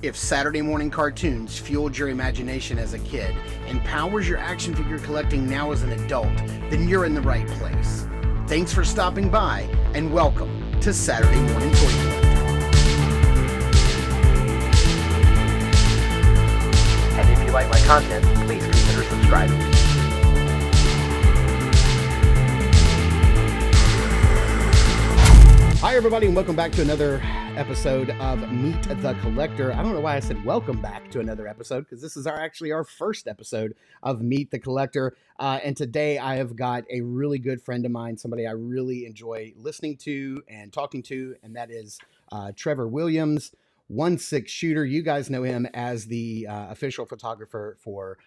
If Saturday morning cartoons fueled your imagination as a kid and powers your action figure collecting now as an adult, then you're in the right place. Thanks for stopping by, and welcome to Saturday Morning Toy Collector. And if you like my content, please consider subscribing. Hi, everybody, and welcome back to another episode of Meet the Collector. I don't know why I said welcome back to another episode, because this is actually our first episode of Meet the Collector. And today I have got a really good friend of mine, somebody I really enjoy listening to and talking to, and that is Trevor Williams, OneSixShooter. You guys know him as the official photographer for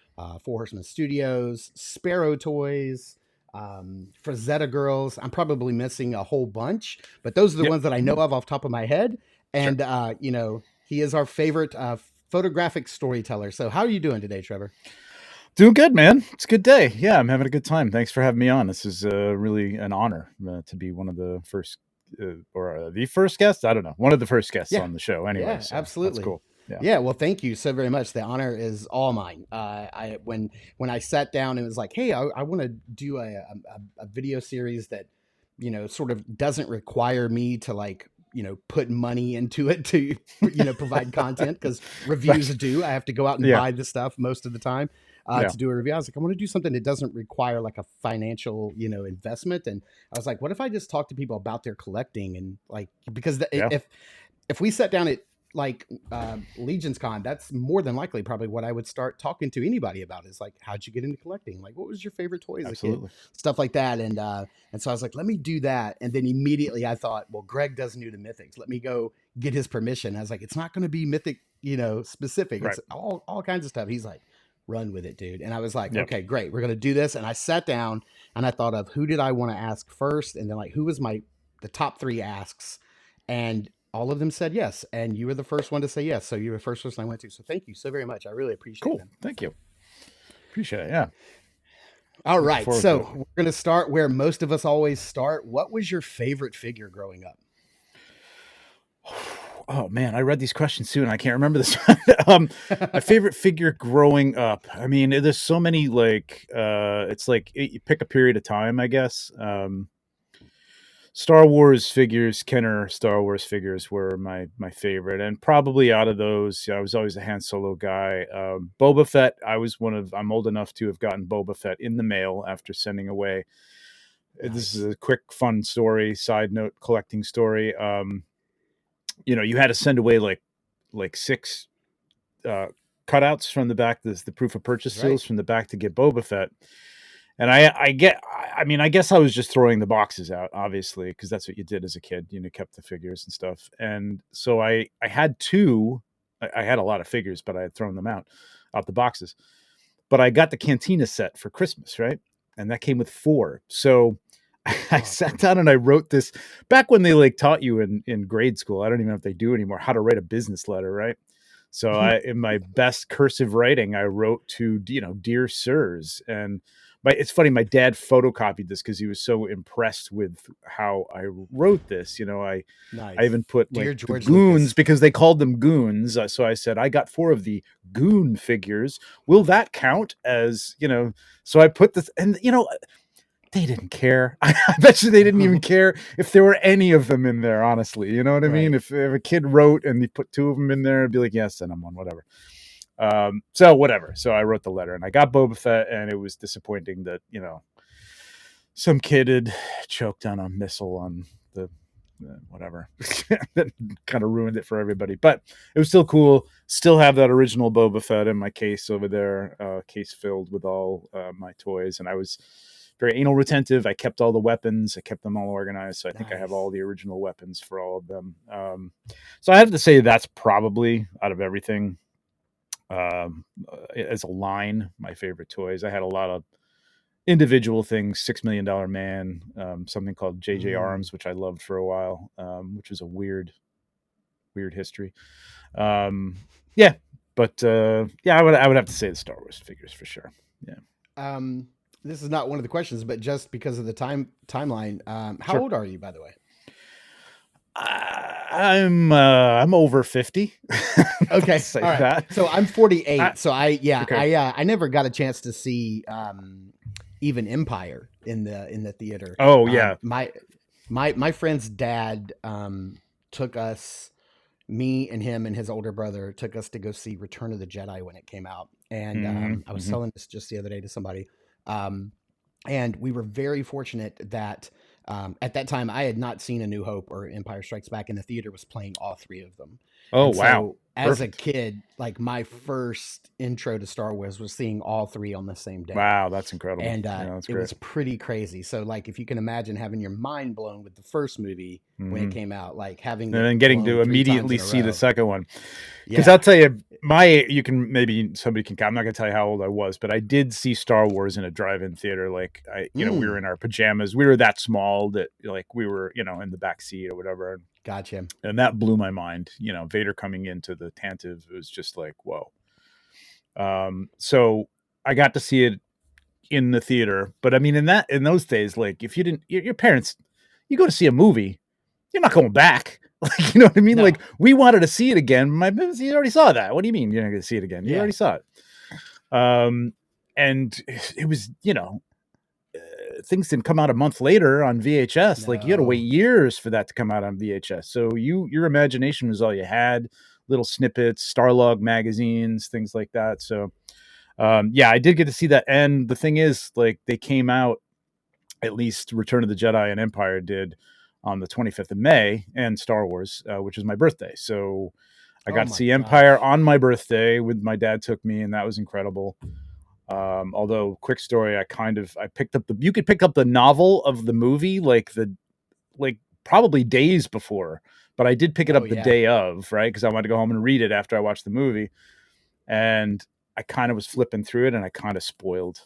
Four Horsemen Studios, Sparrow Toys, Frazetta Girls. I'm probably missing a whole bunch, but those are the ones that I know of off the top of my head. And, sure. He is our favorite photographic storyteller. So how are you doing today, Trevor? Doing good, man. It's a good day. Yeah, I'm having a good time. Thanks for having me on. This is really an honor to be one of the first the first guest. I don't know. One of the first guests on the show anyway. Yeah, so absolutely. That's cool. Yeah. Well, thank you so very much. The honor is all mine. When I sat down and was like, hey, I want to do a video series that, sort of doesn't require me to put money into it to, provide content, because reviews do. I have to go out and buy the stuff most of the time to do a review. I was like, I want to do something that doesn't require like a financial, investment. And I was like, what if I just talk to people about their collecting and because if we sat down at Legion's Con, that's more than likely probably what I would start talking to anybody about, is like, how'd you get into collecting? Like, what was your favorite toy as a kid? Stuff like that. And so I was like, let me do that. And then immediately I thought, well, Greg doesn't do the mythics. Let me go get his permission. I was like, it's not going to be mythic, specific. It's all kinds of stuff. He's like, run with it, dude. And I was like, okay, great. We're going to do this. And I sat down and I thought of who did I want to ask first? And then who was the top 3 asks? And all of them said yes, and you were the first one to say yes. So you were the first person I went to. So thank you so very much. I really appreciate it. Cool. Thank you. Appreciate it. Yeah. All right. So we're going to start where most of us always start. What was your favorite figure growing up? Oh man, I read these questions too, and I can't remember this. My favorite figure growing up. I mean, there's so many. It's like you pick a period of time, I guess. Star Wars figures, Kenner Star Wars figures were my favorite, and probably out of those, I was always a Han Solo guy. Boba Fett, I'm old enough to have gotten Boba Fett in the mail after sending away. Nice. This is a quick, fun story. Side note, collecting story. You had to send away like 6 cutouts from the back, the proof of purchase seals from the back to get Boba Fett. And I guess I was just throwing the boxes out, obviously, because that's what you did as a kid. Kept the figures and stuff. And so I had 2. I had a lot of figures, but I had thrown them out the boxes. But I got the Cantina set for Christmas, right? And that came with 4. So I sat down and I wrote this back when they taught you in grade school. I don't even know if they do anymore, how to write a business letter, right? So in my best cursive writing, I wrote to, dear sirs. And it's funny, my dad photocopied this because he was so impressed with how I wrote this. I even put the goons, Lucas, because they called them goons. So I said, I got 4 of the goon figures. Will that count as, so I put this, and, they didn't care. I bet you they didn't even care if there were any of them in there, honestly. You know what I mean? If a kid wrote and he put 2 of them in there, I'd be like, yes, send them one, whatever. So whatever. So I wrote the letter and I got Boba Fett, and it was disappointing that, some kid had choked on a missile on the whatever. That kind of ruined it for everybody, but it was still cool. Still have that original Boba Fett in my case over there, case filled with all my toys. And I was very anal retentive. I kept all the weapons. I kept them all organized. So I think I have all the original weapons for all of them. So I have to say that's probably, out of everything, as a line, my favorite toys. I had a lot of individual things. $6 Million Man, something called JJ Arms, which I loved for a while, which was a weird history. I would have to say the Star Wars figures for sure. Yeah. This is not one of the questions, but just because of the timeline, how old are you, by the way? I'm over 50. Okay, Say all right. that. So I'm 48. So Okay. I never got a chance to see even Empire in the theater. Oh yeah. My friend's dad took us, me and him and his older brother took us to go see Return of the Jedi when it came out. And I was Mm-hmm. telling this just the other day to somebody. Um, and we were very fortunate that at that time I had not seen A New Hope or Empire Strikes Back, and the theater was playing all three of them. Oh And wow. so as a Perfect. kid, like my first intro to Star Wars was seeing all three on the same day, Wow, that's incredible. and Yeah, that's it great. was pretty crazy. So like if you can imagine having your mind blown with the first movie when it Hmm. came out, like having And it then getting blown to three times immediately in a see the row. second one. Because I'll Yeah. tell you, you can maybe somebody can. I'm not gonna tell you how old I was, but I did see Star Wars in a drive-in theater. Like we were Mm, in our pajamas. We were that small that like we were, in the back seat or whatever, gotcha. and that blew my mind. Vader coming into the Tantive was just like whoa. So I got to see it in the theater, but I mean, in those days, like if you didn't, your parents, you go to see a movie, you're not going back. Like, you know what I mean? No. Like, we wanted to see it again. My parents, you already saw that. What do you mean you're not going to see it again? You Yeah. already saw it. And it was, things didn't come out a month later on VHS. Like, you had to wait No. years for that to come out on VHS. So your imagination was all you had. Little snippets, Starlog magazines, things like that. So, yeah, I did get to see that. And the thing is, like, they came out, at least Return of the Jedi and Empire did, on the 25th of May, and Star Wars, which is my birthday. So I Oh got to my see Empire gosh. on my birthday with my dad took me, and that was incredible. Although, quick story, I picked up you could pick up the novel of the movie like probably days before, but I did pick it Oh up the yeah. day of, right? Because I wanted to go home and read it after I watched the movie, and I kind of was flipping through it, and I kind of spoiled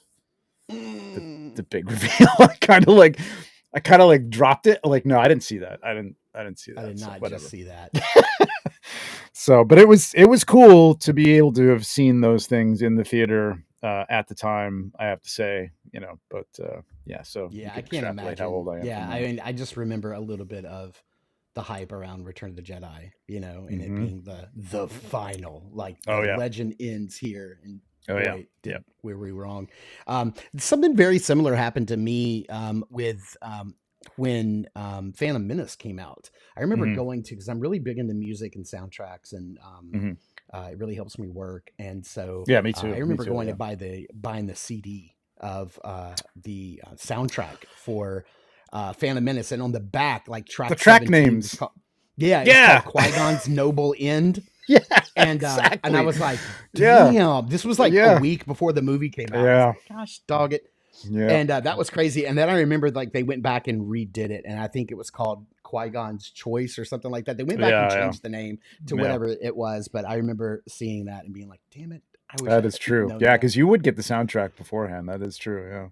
the Mm. big reveal. I kind of like dropped it. Like, no, I didn't see that. I didn't see I that. did So not just whatever. see that. So, but it was cool to be able to have seen those things in the theater at the time. I have to say, but yeah. So you Yeah, I could can't extrapolate how old imagine. I am Yeah, from I that. mean, I just remember a little bit of the hype around Return of the Jedi, and it Hmm. being the final, like Oh the yeah. legend ends here. And Oh yeah. boy, Yeah. were we wrong. Something very similar happened to me with when Phantom Menace came out. I remember Hmm. going to, because I'm really big into music and soundtracks, and Hmm. it really helps me work. And so Yeah. Me I too. Me remember too. going to Yeah. buying the CD of the soundtrack for Phantom Menace, and on the back, like The track track 17 was names. called, yeah, it was called Yeah. Qui-Gon's Noble End. Yeah. And I Exactly. was like, Yeah. damn, this was like a Yeah. week before the movie came out. I was Yeah. like, gosh, dog it. Yeah. And that was crazy. And then I remembered like they went back and redid it, and I think it was called Qui-Gon's Choice or something like that. They went back and Yeah. Yeah. changed the name to Yeah. whatever it was, but I remember seeing that and being like, damn it, I wish I That is had true. known Yeah, that. because you would get the soundtrack beforehand. That is true. Yeah.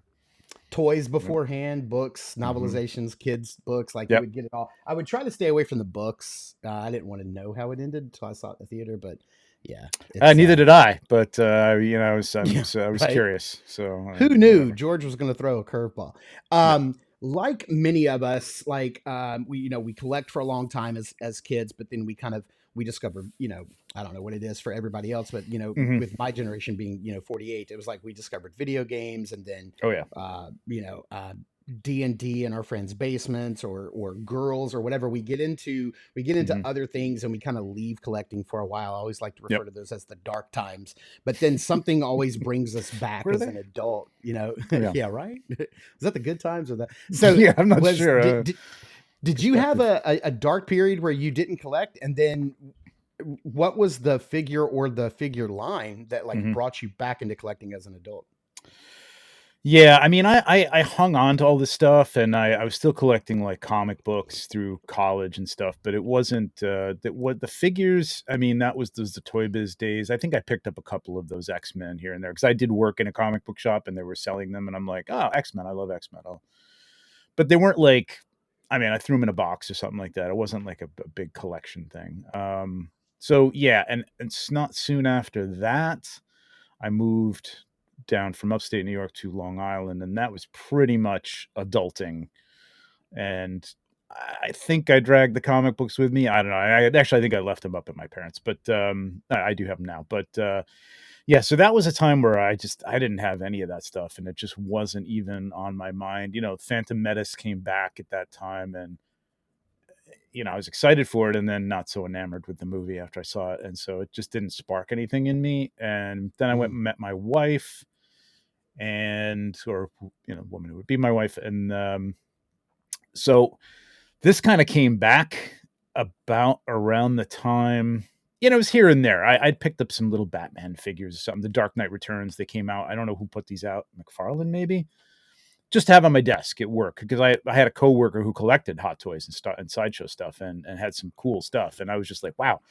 Toys Yep. beforehand, books, Hmm. novelizations, kids books, like you Yep. would get it all. I would try to stay away from the books. I didn't want to know how it ended until I saw it in the theater, but yeah, it's Neither did I, but yeah, I was right. curious. So Who knew whatever. George was going to throw a curveball? Yeah. Like many of us, like we collect for a long time as kids, but then we discovered, I don't know what it is for everybody else, but Hmm. with my generation being 48, it was like we discovered video games, and then Oh yeah. uh, you know uh, D&D in our friends' basements, or girls, or whatever. We get into Hmm. other things, and we kind of leave collecting for a while. I always like to Yep. refer to those as the dark times, but then something always brings us back Were as they? an adult. Yeah. Yeah, right. Is that the good times or that? So Yeah. I'm not was sure. did you have Perspective. a dark period where you didn't collect, and then what was the figure or the figure line that like Hmm. brought you back into collecting as an adult? Yeah, I mean, I hung on to all this stuff, and I was still collecting like comic books through college and stuff, but it wasn't that what the figures. I mean, that was those the Toy Biz days. I think I picked up a couple of those X-Men here and there because I did work in a comic book shop and they were selling them, and I'm like, oh, X-Men, I love X-Men. But they weren't like, I mean, I threw them in a box or something like that. It wasn't like a big collection thing. So yeah, and it's not soon after that. I moved down from upstate New York to Long Island, and that was pretty much adulting. And I think I dragged the comic books with me. I don't know. I actually, I think I left them up at my parents', but I do have them now. But yeah, so that was a time where I didn't have any of that stuff, and it just wasn't even on my mind. Phantom Menace came back at that time, and I was excited for it, and then not so enamored with the movie after I saw it, and so it just didn't spark anything in me. And then I went and met my wife, or woman who would be my wife, and so this kind of came back about around the time. It was here and there. I'd picked up some little Batman figures or something. The Dark Knight Returns, they came out. I don't know who put these out. McFarlane, maybe? Just to have on my desk at work, because I had a coworker who collected Hot Toys and sideshow stuff and had some cool stuff. And I was just like, wow,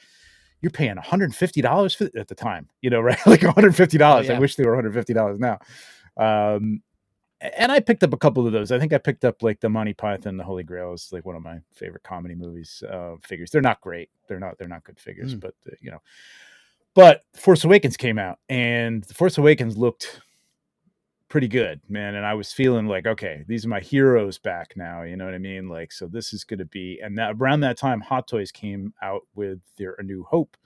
you're paying $150 for at the time, right? Like $150. Oh, yeah. I wish they were $150 now. And I picked up a couple of those. I think I picked up like the Monty Python, the Holy Grail is like one of my favorite comedy movies figures. They're not great. They're not good figures, but But Force Awakens came out, and the Force Awakens looked pretty good, man. And I was feeling like, okay, these are my heroes back now. You know what I mean? Like, so this is going to be, and around that time, Hot Toys came out with their A New Hope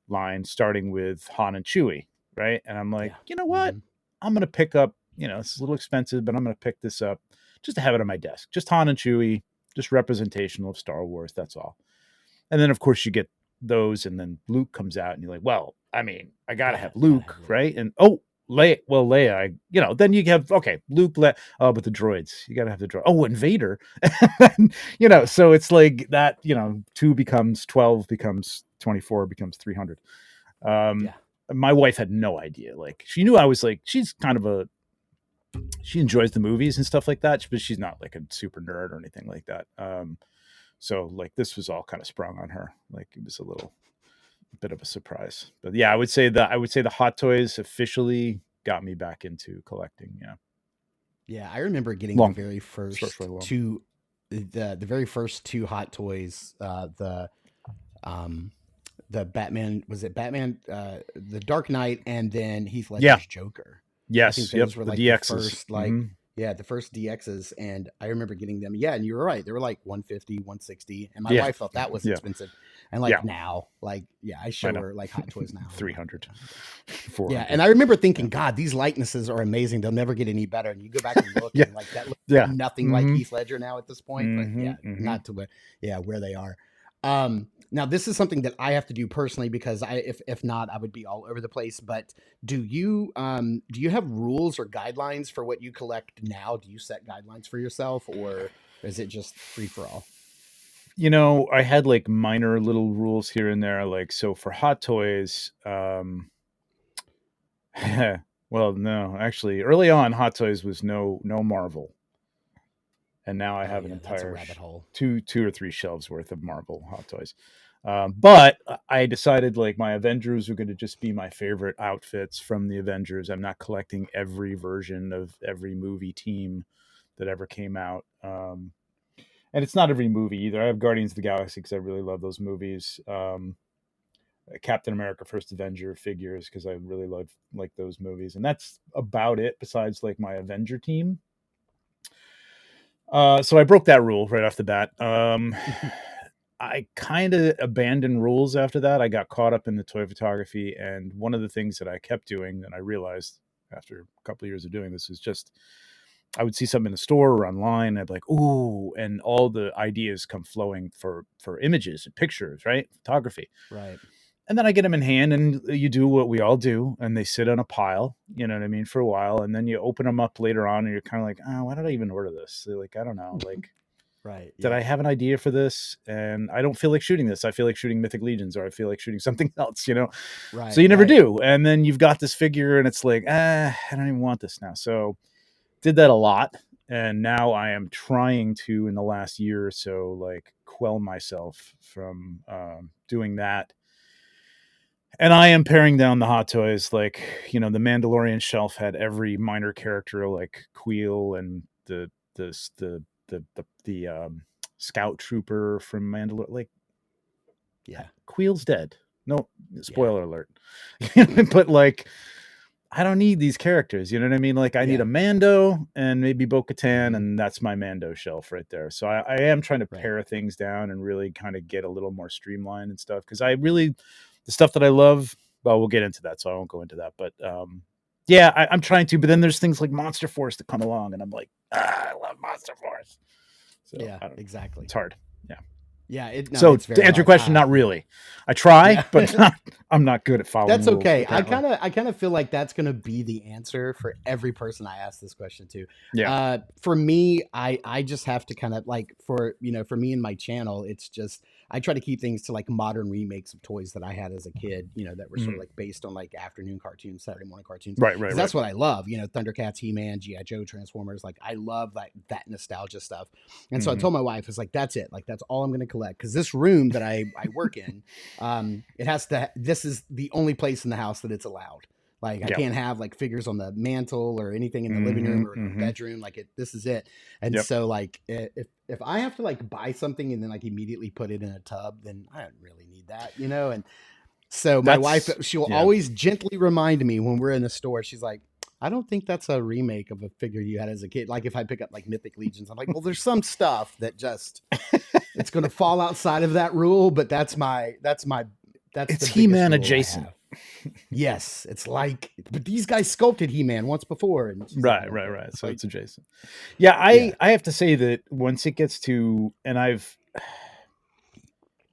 line, starting with Han and Chewie, right? And I'm like, you know what? I'm going to pick up, it's a little expensive, but I'm going to pick this up just to have it on my desk. Just Han and Chewie, just representational of Star Wars. That's all. And then, of course, you get those, and then Luke comes out, and you're like, well, I mean, I got to have Luke, right? And, Leia, then you have, okay, Luke, but the droids, you got to have the droid. Oh, and Vader, so it's like that, 2 becomes 12, becomes 24, becomes 300. My wife had no idea. Like, she knew I was like, she's kind of she enjoys the movies and stuff like that, but she's not like a super nerd or anything like that. So like this was all kind of sprung on her. Like it was a bit of a surprise. But yeah, I would say the Hot Toys officially got me back into collecting. Yeah. Yeah, I remember getting the very first two, the very first 2 Hot Toys. The Batman, was it Batman? The Dark Knight, and then Heath Ledger's Joker. Yes, I think those were like the DXs. first, the first DXs, and I remember getting them. Yeah, and you were right; they were like 150, 160, and my wife thought that was expensive. And now, I show her like Hot Toys now, 300, 400. Yeah, and I remember thinking, God, these likenesses are amazing; they'll never get any better. And you go back and look, and like that looks nothing like Heath Ledger now at this point. But not to where they are. Now this is something that I have to do personally because if not, I would be all over the place. But do you have rules or guidelines for what you collect now? Do you set guidelines for yourself, or is it just free for all? I had like minor little rules here and there. Like, so for Hot Toys, well, no, actually early on Hot Toys was no Marvel. And now I have an entire rabbit hole. two or 3 shelves worth of Marvel Hot Toys. But I decided like my Avengers are going to just be my favorite outfits from the Avengers. I'm not collecting every version of every movie team that ever came out. And it's not every movie either. I have Guardians of the Galaxy because I really love those movies. Captain America First Avenger figures because I really like those movies. And that's about it besides like my Avenger team. So I broke that rule right off the bat. I kind of abandoned rules after that. I got caught up in the toy photography, and one of the things that I kept doing, and I realized after a couple of years of doing this, is just I would see something in the store or online, and I'd be like, ooh, and all the ideas come flowing for images and pictures, right? Photography. Right. And then I get them in hand, and you do what we all do, and they sit on a pile, you know what I mean, for a while, and then you open them up later on, and you're kind of like, oh, why did I even order this? So like, I don't know, like, right? Did I have an idea for this? And I don't feel like shooting this. I feel like shooting Mythic Legions, or I feel like shooting something else, Right. So you never do, and then you've got this figure, and it's like, I don't even want this now. So did that a lot, and now I am trying to, in the last year or so, like quell myself from doing that. And I am paring down the Hot Toys. Like, the Mandalorian shelf had every minor character, like Queel and the Scout Trooper from Mandalorian. Like, Queel's dead. No, spoiler alert. But like, I don't need these characters. You know what I mean? Like I need Yeah. a Mando and maybe Bo-Katan, Mhm. and that's my Mando shelf right there. So I am trying to Right. pare things down and really kind of get a little more streamlined and stuff. Because I really, the stuff that I love, well, we'll get into that, so I won't go into that. But yeah, I'm trying to. But then there's things like Monster Force that come along, and I'm like, I love Monster Force. So Yeah, I don't know. exactly. It's hard. Yeah. Yeah, So it's to very answer your hard. question, not really. I try, Yeah. but I'm not good at following That's rules, okay. apparently. I kind of feel like that's going to be the answer for every person I ask this question to. Yeah. For me, I just have to kind of like for for me and my channel, it's just I try to keep things to like modern remakes of toys that I had as a kid, that were sort of Mhm. like based on like afternoon cartoons, Saturday morning cartoons, Right. Right. because Right. that's what I love. Thundercats, He-Man, GI Joe, Transformers. Like I love that nostalgia stuff. And so I Hmm. told my wife, it's like that's it. Like that's all I'm going to collect because this room that I work in. It has to. This is the only place in the house that it's allowed. Like I Yep. can't have like figures on the mantle or anything in the living room Mhm, or in our mhm. bedroom. Like this is it. And Yep. so like if I have to like buy something and then like immediately put it in a tub, then I don't really need that. And so my wife, That's she'll yeah. always gently remind me when we're in the store. She's like, I don't think that's a remake of a figure you had as a kid. Like if I pick up like Mythic Legions, I'm like, well, there's some stuff that just it's going to fall outside of that rule, but that's It's the biggest He-Man rule I adjacent. have. Yes, it's like, but these guys sculpted He-Man once before, and she's like, I Right, don't right, care. right. So Like, it's adjacent. Yeah, yeah, I have to say that once it gets to, and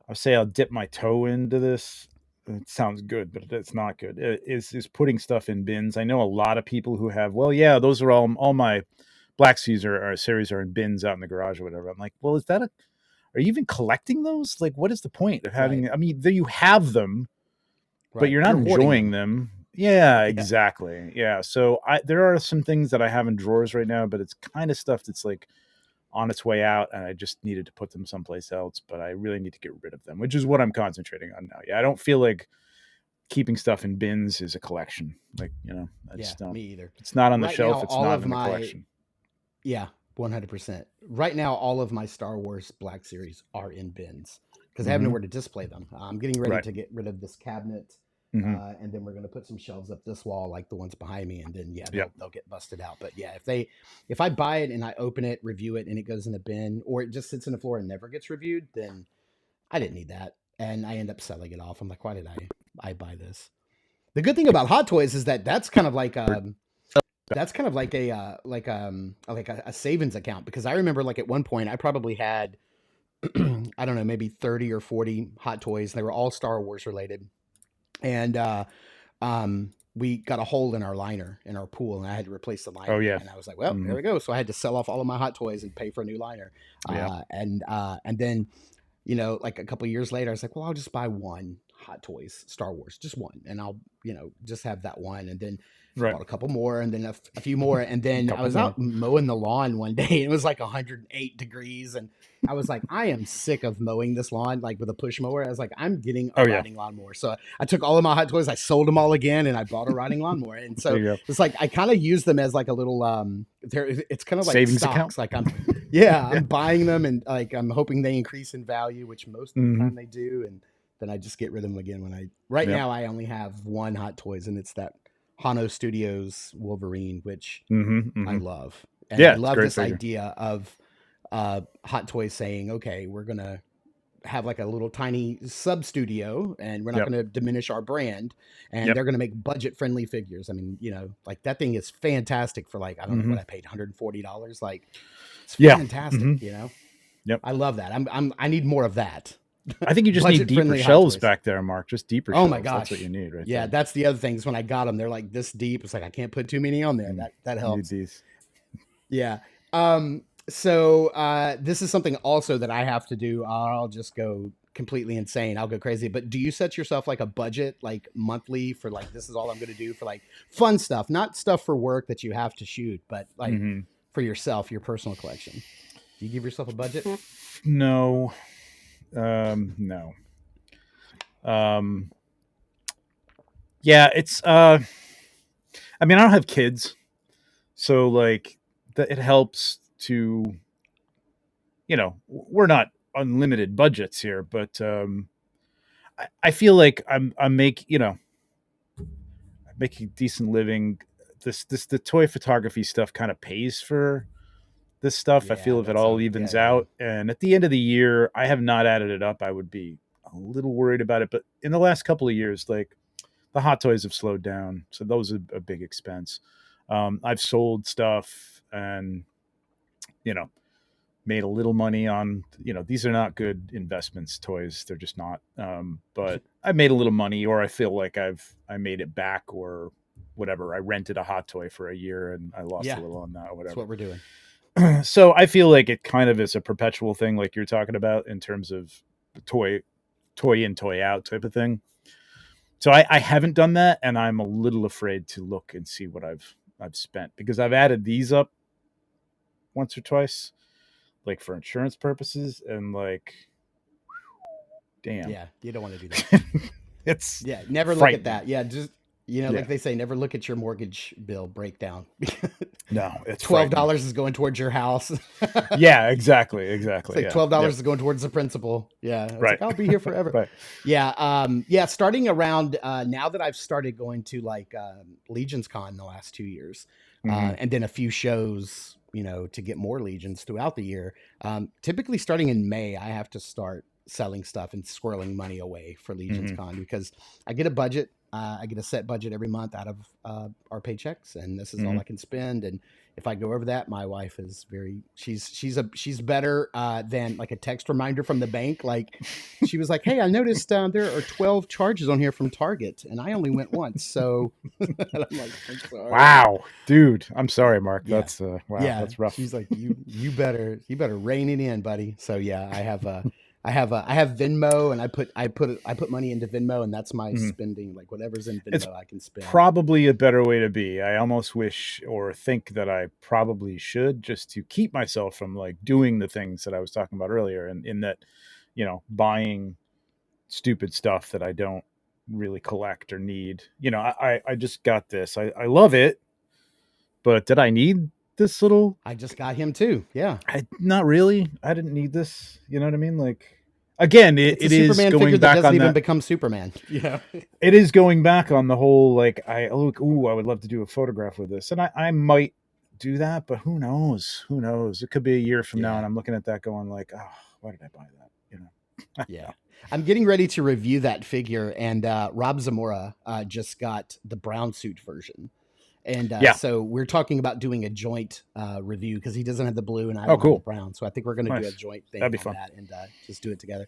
I'll say I'll dip my toe into this. It sounds good, but it's not good. Is putting stuff in bins. I know a lot of people who have, well, yeah, those are all my Black Caesar or series are in bins out in the garage or whatever. I'm like, well, are you even collecting those? Like, what is the point of right, having, I mean, there you have them, but right. you're not You're hoarding enjoying them. them. Yeah, Yeah, exactly. Yeah. So there are some things that I have in drawers right now, but it's kind of stuff that's like on its way out, and I just needed to put them someplace else. But I really need to get rid of them, which is what I'm concentrating on now. Yeah, I don't feel like keeping stuff in bins is a collection. Like, I yeah. just don't. Me either. It's not on the Right now, shelf. It's all not of in the my collection. yeah, 100%. Right now, all of my Star Wars Black Series are in bins because I have Hmm. nowhere to display them. I'm getting ready Right. to get rid of this cabinet, Hmm. and then we're going to put some shelves up this wall, like the ones behind me, and then yeah, Yep. they'll get busted out. But yeah, if I buy it and I open it, review it, and it goes in a bin, or it just sits in the floor and never gets reviewed, then I didn't need that, and I end up selling it off. I'm like, why did I buy this? The good thing about Hot Toys is that that's kind of like a savings account because I remember like at one point I probably had I don't know, maybe 30 or 40 Hot Toys. They were all Star Wars related. And we got a hole in our liner in our pool and I had to replace the Oh liner. yeah. And I was like, well, Hmm. there we go. So I had to sell off all of my Hot Toys and pay for a new liner. Yeah. And then, like a couple years later, I was like, well, I'll just buy one Hot Toys Star Wars, just one. And I'll, just have that one. And then Right. bought a couple more and then a few more. And then I Couple was more. out mowing the lawn one day. And it was like 108 degrees. And I was like, I am sick of mowing this lawn, like with a push mower. I was like, I'm getting a Oh yeah. riding lawnmower. So I took all of my Hot Toys, I sold them all again, and I bought a riding lawnmower. And There so you go. it's like I kind of use them as like a little it's kind of like Savings account. stocks. Like yeah, Yeah. I'm buying them and like I'm hoping they increase in value, which most of the Hmm. time they do. And then I just get rid of them again when right Yep. now I only have one Hot Toys, and it's that Hano Studios Wolverine, which Hmm. I Hmm. love. And I Yeah, it's a love great this figure. idea of Hot Toys saying, okay, we're going to have like a little tiny sub studio and we're not Yep. going to diminish our brand. And Yep. they're going to make budget friendly figures. I mean, like that thing is fantastic for like, I don't know Hmm. what I paid, $140. Like it's Yeah. fantastic, Hmm. Yep. I love that. I need more of that. I think you just need Budget deeper friendly Hot shelves Toys. back there, Mark. Just deeper Oh my shelves. That's what you gosh. need right Yeah, there. that's the other things when I got them, they're like this deep. It's like I can't put too many on there. Mm. That You need helps. these. Yeah. So this is something also that I have to do. I'll just go completely insane. I'll go crazy. But do you set yourself like a budget, like monthly, for like this is all I'm going to do for like fun stuff, not stuff for work that you have to shoot, but like Hmm. for yourself, your personal collection? Do you give yourself a budget? No. No. Yeah, it's I mean, I don't have kids, so like that it helps to, we're not unlimited budgets here, but I feel like I'm make, make a decent living. The toy photography stuff kind of pays for this stuff. I Yeah, feel if it all evens out, and at the end of the year, I have not added it up. I would be a little worried about it, but in the last couple of years, like the hot toys have slowed down, so those are a big expense. I've sold stuff and you know made a little money on these are not good investments toys, they're just not, but I made a little money, or I feel like I made it back, or whatever. I rented a hot toy for a year and I lost a Yeah, little on that, or that's whatever. what we're doing. So I feel like it kind of is a perpetual thing, like you're talking about, in terms of the toy in toy out type of thing. So I haven't done that, and I'm a little afraid to look and see what I've spent, because I've added these up once or twice, like for insurance purposes, and like, damn, Yeah, you don't want to do that. it's Yeah, never look at frightening. that. Yeah, just Yeah, like they say, never look at your mortgage bill breakdown. no, it's twelve frightening. dollars is going towards your house. Yeah, exactly, It's like yeah, $12 yeah, is going towards the principal. Yeah, it's right, like I'll be here forever. right. Yeah, yeah. Starting around now that I've started going to like Legions Con the last 2 years, Hmm. and then a few shows, to get more Legions throughout the year. Typically, starting in May, I have to start selling stuff and squirreling money away for Legions Hmm. Con because I get a budget. I get a set budget every month out of our paychecks, and this is all Hmm. I can spend. And if I go over that, my wife is she's better than like a text reminder from the bank. Like she was like, "Hey, I noticed there are 12 charges on here from Target, and I only went once." So and I'm like, "I'm sorry." Wow, dude, I'm sorry, Mark. Yeah, That's wow, yeah. that's rough. She's like, you better rein it in, buddy. So yeah, I have Venmo, and I put money into Venmo, and that's my Mhm. spending. Like whatever's in It's Venmo, I can spend. probably a better way to be. I almost wish or think that I probably should, just to keep myself from like doing the things that I was talking about earlier, and in that, buying stupid stuff that I don't really collect or need. I just got this. I love it, but did I need this little? I just got him too. Yeah, Not really. I didn't need this. You know what I mean? Like, again, it's a it is Superman figure going that back doesn't on even that. become Superman. Yeah, It is going back on the whole, like, I look, ooh, I would love to do a photograph with this, and I might do that, but who knows? Who knows? It could be a year from now, yeah, and I'm looking at that going like, oh, why did I buy that? yeah. I'm getting ready to review that figure, and Rob Zamora just got the brown suit version. And Yeah. so we're talking about doing a joint review because he doesn't have the blue and I Oh, don't have the cool. brown. So I think we're going to do a Nice. joint That'd thing be on fun. that and just do it together.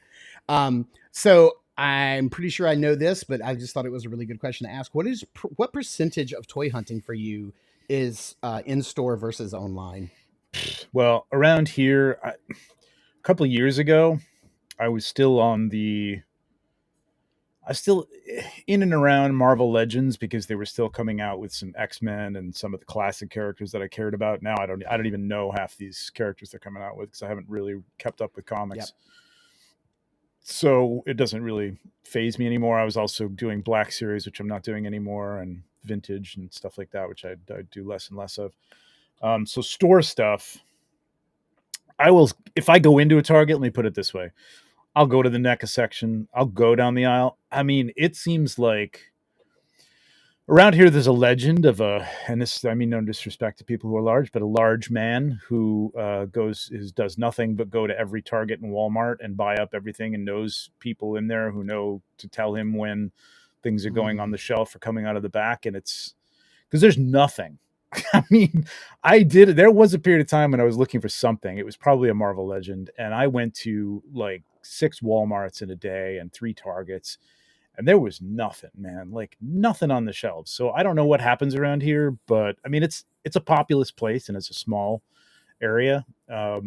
So I'm pretty sure I know this, but I just thought it was a really good question to ask. What percentage of toy hunting for you is in store versus online? Well, around here, a couple of years ago, I was still on the I still in and around Marvel Legends, because they were still coming out with some X-Men and some of the classic characters that I cared about. Now I don't even know half these characters they're coming out with, because I haven't really kept up with Yep. comics. So it doesn't really phase me anymore. I was also doing Black Series, which I'm not doing anymore, and Vintage and stuff like that, which I do less and less of. So store stuff, I will, if I go into a Target, let me put it this way, I'll go to the NECA section. I'll go down the aisle. I mean, it seems like around here there's a legend of and this, I mean, no disrespect to people who are large, but a large man who does nothing but go to every Target and Walmart and buy up everything, and knows people in there who know to tell him when things are going on Mm. the shelf or coming out of the back, and it's because there's nothing. I mean, I did. There was a period of time when I was looking for something. It was probably a Marvel Legend, and I went to like 6 Walmarts in a day and 3 Targets, and there was nothing, man. Like nothing on the shelves. So I don't know what happens around here, but I mean, it's a populous place and it's a small area. So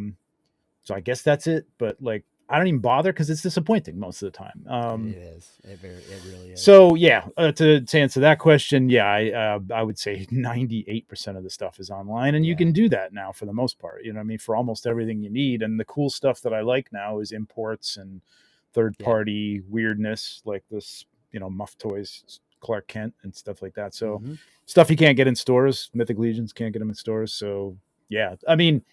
I guess that's it. But like, I don't even bother because it's disappointing most of the time. It is. It really is. So yeah, to answer that question, yeah, I would say 98% of the stuff is online, and you Yeah. can do that now for the most part. You know what I mean, for almost everything you need. And the cool stuff that I like now is imports and third Yeah. party weirdness like this, Muff Toys, Clark Kent, and stuff like that. So Hmm. stuff you can't get in stores. Mythic Legions can't get them in stores. So yeah, I mean,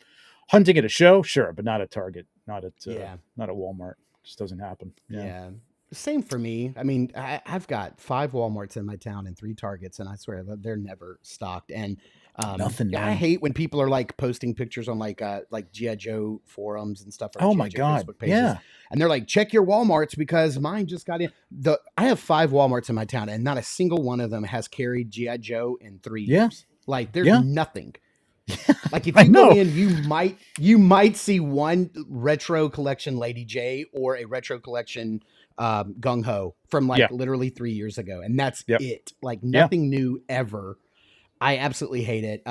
hunting at a show, sure, but not at Target, Yeah. not at Walmart. Just doesn't happen. Yeah. Yeah. Same for me. I mean, I've got 5 Walmarts in my town and 3 Targets, and I swear that they're never stocked. And Nothing, yeah, I man. hate when people are like posting pictures on like GI Joe forums and stuff, or Oh GI my Joe God. Facebook pages, Yeah. and they're like, check your Walmarts because mine just got in. I have 5 Walmarts in my town, and not a single one of them has carried GI Joe in three Yeah. years. Like, there's Yeah. nothing. Like, if I you go know. in, you might see one retro collection Lady J or a retro collection Gung Ho from Yeah. like literally 3 years ago, and that's Yep. it. Like, Yeah. nothing new ever. I absolutely hate it.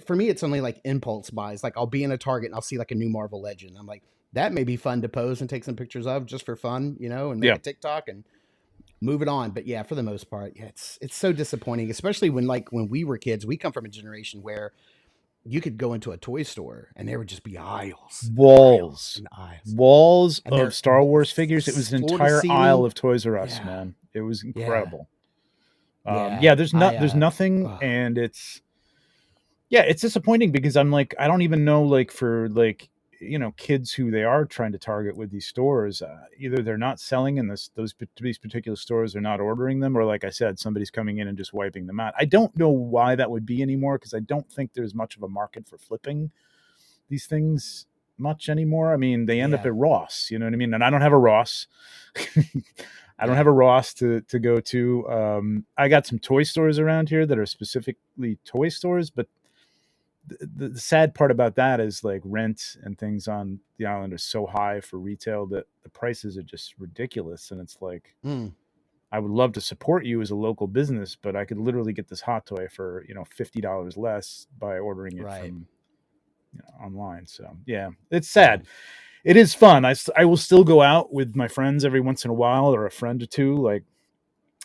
For me, it's only like impulse buys. Like, I'll be in a Target and I'll see like a new Marvel Legend. I'm like, that may be fun to pose and take some pictures of just for fun, and make Yeah. a TikTok and move it on. But yeah, for the most part, yeah, it's so disappointing, especially when we were kids. We come from a generation where you could go into a toy store and there would just be aisles and aisles Walls. and aisles, Walls and of they're Star Wars figures. It was an floor to entire aisle ceiling. of Toys R Us, Yeah, man. It was yeah, incredible. yeah. Yeah, there's nothing, Oh, and it's disappointing because I'm like, I don't even know, like, for like, kids who they are trying to target with these stores, either they're not selling in these particular stores, they're not ordering them, or like I said, somebody's coming in and just wiping them out. I don't know why that would be anymore, because I don't think there's much of a market for flipping these things much anymore. I mean, they end up yeah, at Ross, you know what I mean? And I don't have a Ross. I don't yeah, have a Ross to go to. I got some toy stores around here that are specifically toy stores, but the sad part about that is, like, rent and things on the island are so high for retail that the prices are just ridiculous. And it's like, mm, I would love to support you as a local business, but I could literally get this hot toy for $50 less by ordering it right, from online. So yeah, it's yeah, sad. It is fun. I will still go out with my friends every once in a while, or a friend or two, like,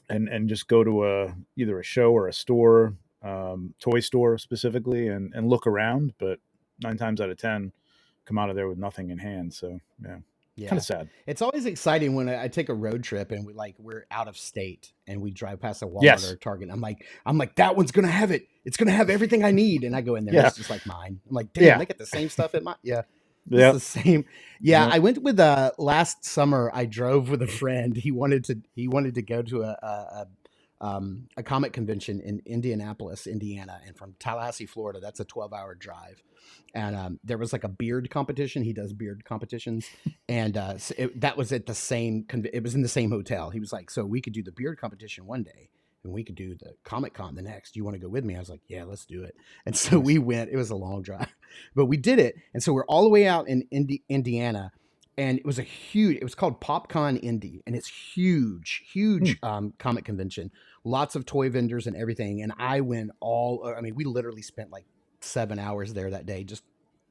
and just go to either a show or a store, toy store specifically, and look around. But 9 times out of 10, come out of there with nothing in hand. So yeah, kind of yeah. sad. It's always exciting when I take a road trip and we're out of state and we drive past a Walmart or Yes. a Target. I'm like, that one's gonna have it. It's gonna have everything I need. And I go in there and Yeah. it's just like mine. I'm like, damn, Yeah. they got the same stuff at my yeah. This is Yep. the same. Yeah, Yep. I went with last summer. I drove with a friend. He wanted to go to a comic convention in Indianapolis, Indiana, and from Tallahassee, Florida. That's a 12-hour drive. And there was like a beard competition. He does beard competitions, and that was at the same. It was in the same hotel. He was like, "So we could do the beard competition one day, and we could do the Comic Con the next. You want to go with me?" I was like, "Yeah, let's do it." And so Nice. we went. It was a long drive, but we did it. And so we're all the way out in Indiana, and it was a huge. It was called PopCon Indy, and it's huge, Hmm. huge comic convention. Lots of toy vendors and everything. And I went all. I mean, we literally spent like 7 hours there that day. Just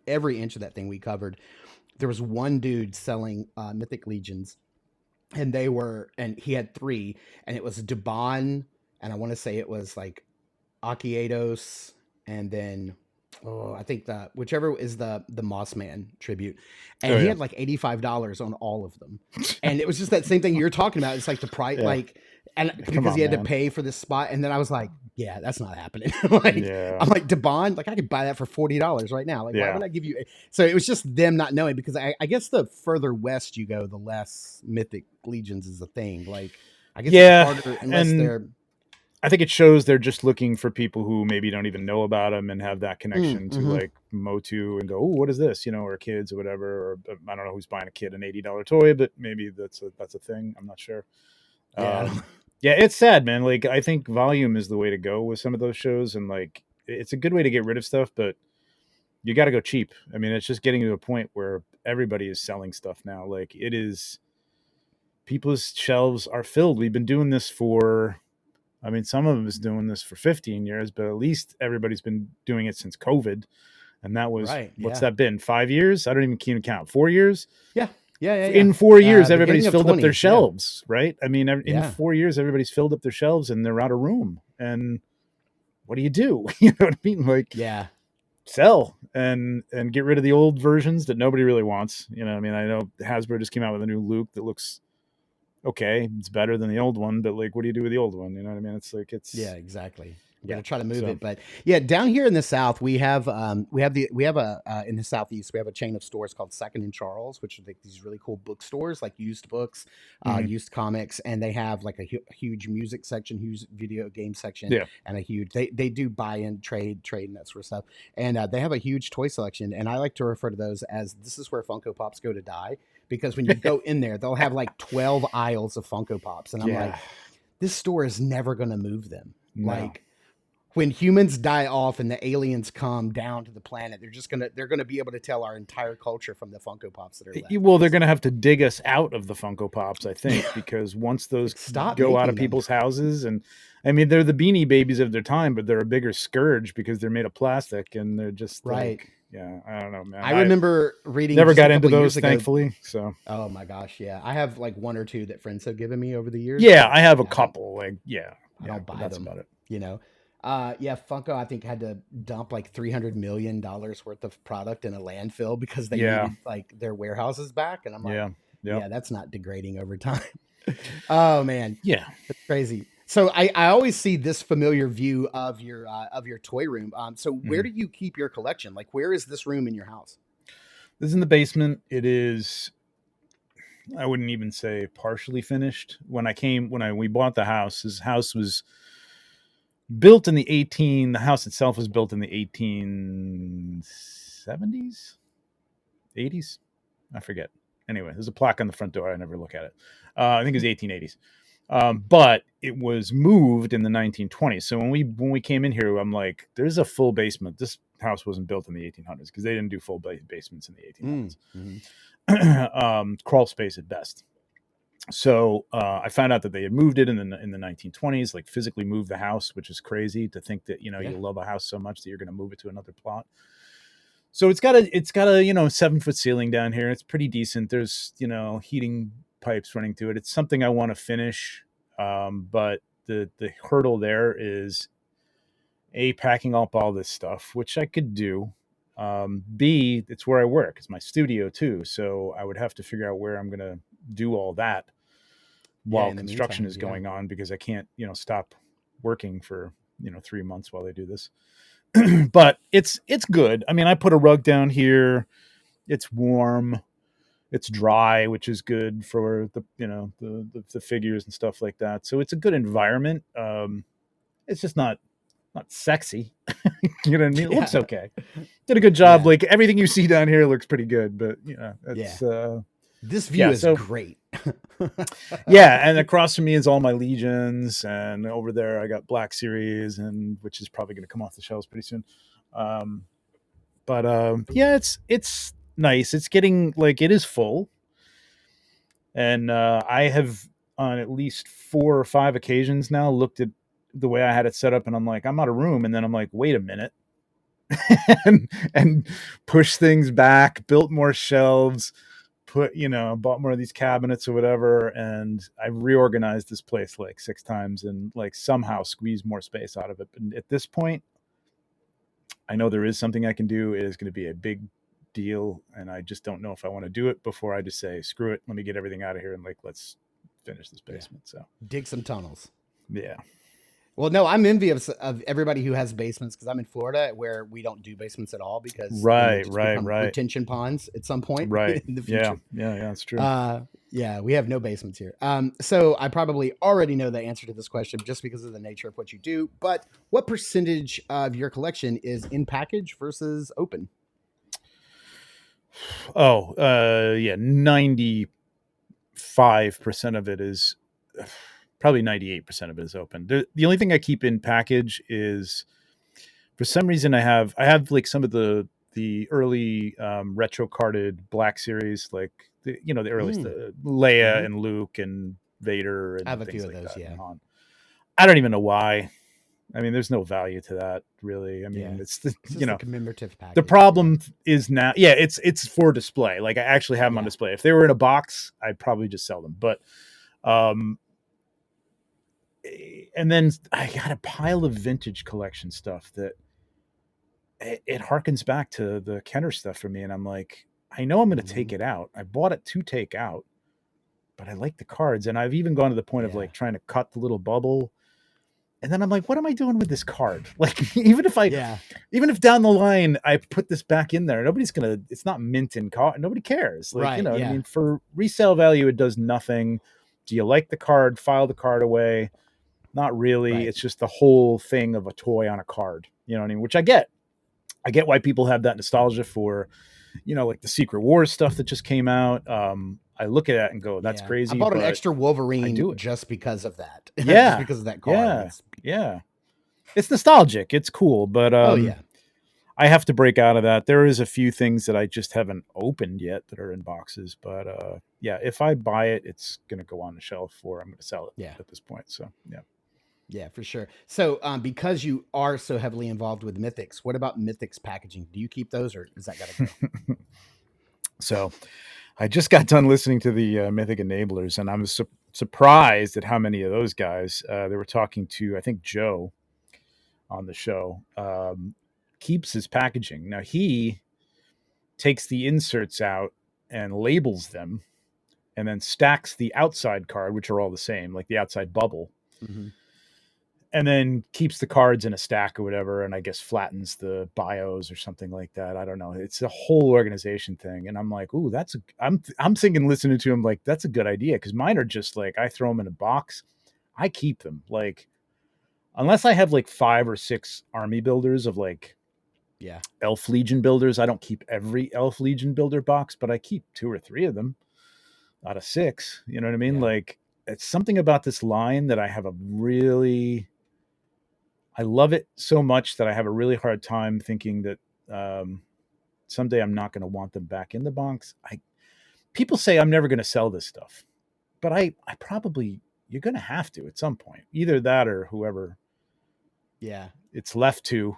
every inch of that thing we covered. There was one dude selling Mythic Legions, and he had three, and it was Dubon, and I want to say it was like Akiatos, and then I think the whichever is the Moss Man tribute, Oh and he yeah. had like $85 on all of them, and it was just that same thing you're talking about. It's like the price, Yeah. like, and Come because he on, had to man. pay for this spot, and then I was like, yeah, that's not happening. Like, Yeah. I'm like, Debon, like I could buy that for $40 right now. Like, why Yeah. would I give you? So it was just them not knowing, because I guess the further west you go, the less Mythic Legions is a thing. Like, I guess it's Yeah. harder unless And they're I think it shows they're just looking for people who maybe don't even know about them and have that connection to, mm-hmm. like, Motu, and go, "Oh, what is this?" Or kids or whatever. Or I don't know who's buying a kid an $80 toy, but maybe that's a thing. I'm not sure. Yeah, I don't, Yeah, it's sad, man. Like, I think volume is the way to go with some of those shows, and like, it's a good way to get rid of stuff, but you got to go cheap. I mean, it's just getting to a point where everybody is selling stuff now. Like, it is, people's shelves are filled. We've been doing this for, I mean, some of us doing this for 15 years, but at least everybody's been doing it since COVID. And that was, right. what's Yeah. that been? 5 years? I don't even keep count. 4 years? Yeah. Yeah. Yeah. In 4 years, Yeah. everybody's Beginning of filled up their 20. Yeah. shelves, right? I mean, in Yeah. 4 years, everybody's filled up their shelves and they're out of room. And what do? You know what I mean? Like, Yeah. sell and get rid of the old versions that nobody really wants. I mean, I know Hasbro just came out with a new Luke that looks okay. It's better than the old one, but like, what do you do with the old one? You know what I mean? It's like, Yeah. Exactly. I'm Yeah. gonna try to move So it, but yeah, down here in the South, we have a in the Southeast we have a chain of stores called Second and Charles, which are like these really cool bookstores, like used books, mhm. used comics, and they have like a huge music section, huge video game section, Yeah. and a huge they do buy in trade and that sort of stuff, and they have a huge toy selection, and I like to refer to those as this is where Funko Pops go to die because when you go in there, they'll have like 12 aisles of Funko Pops, and I'm like, Yeah. this store is never going to move them. No. Like when humans die off and the aliens come down to the planet, they're gonna be able to tell our entire culture from the Funko Pops that are left. Well, they're going to have to dig us out of the Funko Pops, I think, Yeah, because once those like stop go out of making them. people's houses, and I mean, they're the Beanie Babies of their time, but they're a bigger scourge because they're made of plastic and they're just Right. like, yeah, I don't know, man. I I remember reading never just a got into couple years those, ago. thankfully. So, Oh my gosh, yeah, I have like one or two that friends have given me over the years. yeah, But I have a I don't, couple. Like, I yeah, don't but buy that's them. about it. You know. Yeah, Funko I think had to dump like $300 million worth of product in a landfill because they Yeah, needed like their warehouses back, and I'm like, yeah, yeah, yeah, that's not degrading over time. Oh man, yeah. that's crazy. So I always see this familiar view of your toy room. So where Mhm. do you keep your collection? Like where is this room in your house? This is in the basement. It is. I wouldn't even say partially finished. We bought the house, this house was built in the house itself was built in the 1870s, 80s. I forget. Anyway, there's a plaque on the front door. I never look at it. I think it was 1880s. But it was moved in the 1920s. So when we came in here, I'm like, there's a full basement. This house wasn't built in the 1800s because they didn't do full basements in the 1800s. Mm-hmm. Crawl space at best. So I found out that they had moved it in the 1920s, like physically moved the house, which is crazy to think that Yeah. you love a house so much that you're going to move it to another plot. So it's got a 7-foot ceiling down here. It's pretty decent. There's heating pipes running through it. It's something I want to finish, but the hurdle there is packing up all this stuff, which I could do. B, it's where I work. It's my studio too, so I would have to figure out where I'm going to do all that Yeah, while in the construction meantime, is yeah. going on because I can't stop working for 3 months while they do this. But it's good. I mean, I put a rug down here. It's warm. It's dry, which is good for the figures and stuff like that. So it's a good environment. It's just not sexy. You know what I mean? It looks Yeah. okay. Did a good job. Yeah. Like everything you see down here looks pretty good, but it's This view is so great. yeah, and across from me is all my Legions, and over there I got Black Series, and which is probably going to come off the shelves pretty soon. But yeah, it's nice. It's getting like it is full, and I have on at least 4 or 5 occasions now looked at the way I had it set up, and I'm like, I'm out of room, and then I'm like, wait a minute, and push things back, built more shelves, bought more of these cabinets or whatever, and I reorganized this place like 6 times and like somehow squeezed more space out of it. But at this point, I know there is something I can do. It is going to be a big deal, and I just don't know if I want to do it before I just say, screw it, let me get everything out of here and like let's finish this basement. So dig some tunnels. yeah. Well, no, I'm envious of everybody who has basements because I'm in Florida where we don't do basements at all because they just become retention ponds at some point in the future. Yeah, that's true. Yeah, we have no basements here. So I probably already know the answer to this question just because of the nature of what you do. But what percentage of your collection is in package versus open? Oh, yeah, 95% of it is probably 98% of it is open. The only thing I keep in package is, for some reason, I have like some of the early retro carded Black Series, like the earliest, Leia and Luke and Vader and I have a things few of like those. that. Yeah. I don't even know why. I mean, there's no value to that, really. I mean, it's the a commemorative package. The problem is now, it's for display. Like I actually have them on display. If they were in a box, I'd probably just sell them. But and then I got a pile of vintage collection stuff that it harkens back to the Kenner stuff for me. And I'm like, I know I'm going to take it out. I bought it to take out, but I like the cards. And I've even gone to the point of like trying to cut the little bubble And then I'm like, what am I doing with this card? Like, even Yeah. if down the line I put this back in there, it's not mint in card. Nobody cares. Like, you Right. know what I Yeah. mean? For resale value, it does nothing. Do you like the card? File the card away. Not really. Right. It's just the whole thing of a toy on a card. You know what I mean? Which I get. I get why people have that nostalgia for, you know, like the Secret Wars stuff that just came out. I look at it and go, that's Yeah. crazy. I bought an but extra I Wolverine do it. just because of that. Just Yeah. because of that card. Yeah. Yeah. It's nostalgic. It's cool. But Oh yeah. I have to break out of that. There is a few things that I just haven't opened yet that are in boxes. But yeah, if I buy it, it's going to go on the shelf, or I'm going to sell it at this point. So yeah. Yeah, for sure. So because you are so heavily involved with Mythics, what about Mythics packaging? Do you keep those, or is that got to go? So I just got done listening to the Mythic Enablers, and I was surprised at how many of those guys they were talking to. I think Joe on the show keeps his packaging. Now he takes the inserts out and labels them, and then stacks the outside card, which are all the same, like the outside bubble. Mm-hmm. And then keeps the cards in a stack or whatever, and I guess flattens the bios or something like that. I don't know. It's a whole organization thing, and I'm like, ooh, I'm thinking, listening to him, like, that's a good idea, because mine are just like, I throw them in a box, I keep them, like, unless I have like 5 or 6 army builders of like Elf Legion builders. I don't keep every Elf Legion builder box, but I keep 2 or 3 of them out of 6. You know what I mean? Like, it's something about this line that I love it so much that I have a really hard time thinking that someday I'm not going to want them back in the box. People say I'm never going to sell this stuff, but I probably, you're going to have to at some point, either that or whoever it's left to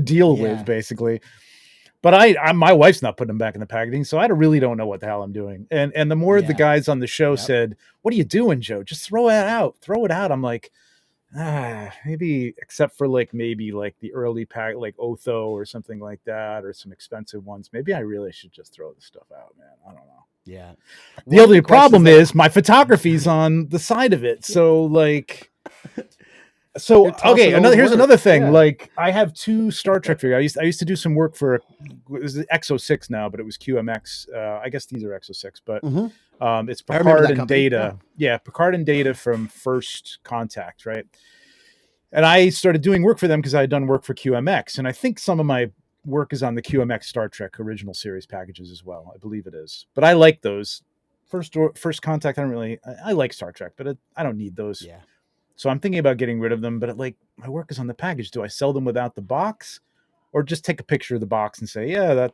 deal with, basically. But my wife's not putting them back in the packaging, so I really don't know what the hell I'm doing. And the more the guys on the show said, what are you doing, Joe? Just throw it out. I'm like, maybe, except for maybe the early pack, like Otho or something like that, or some expensive ones. Maybe I really should just throw the stuff out, man. I don't know. Yeah. The only problem is my photography's on the side of it. So okay, here's another thing. Yeah. Like, I have 2 Star Trek figures. I used to do some work for, it was Exo-6 now, but it was QMX. I guess these are Exo-6, but it's Picard and Data. Yeah, Picard and Data from First Contact, right? And I started doing work for them because I had done work for QMX, and I think some of my work is on the QMX Star Trek original series packages as well. I believe it is, but I like those. First Contact, I like Star Trek, but I don't need those. Yeah. So I'm thinking about getting rid of them, but my work is on the package. Do I sell them without the box, or just take a picture of the box and say, yeah,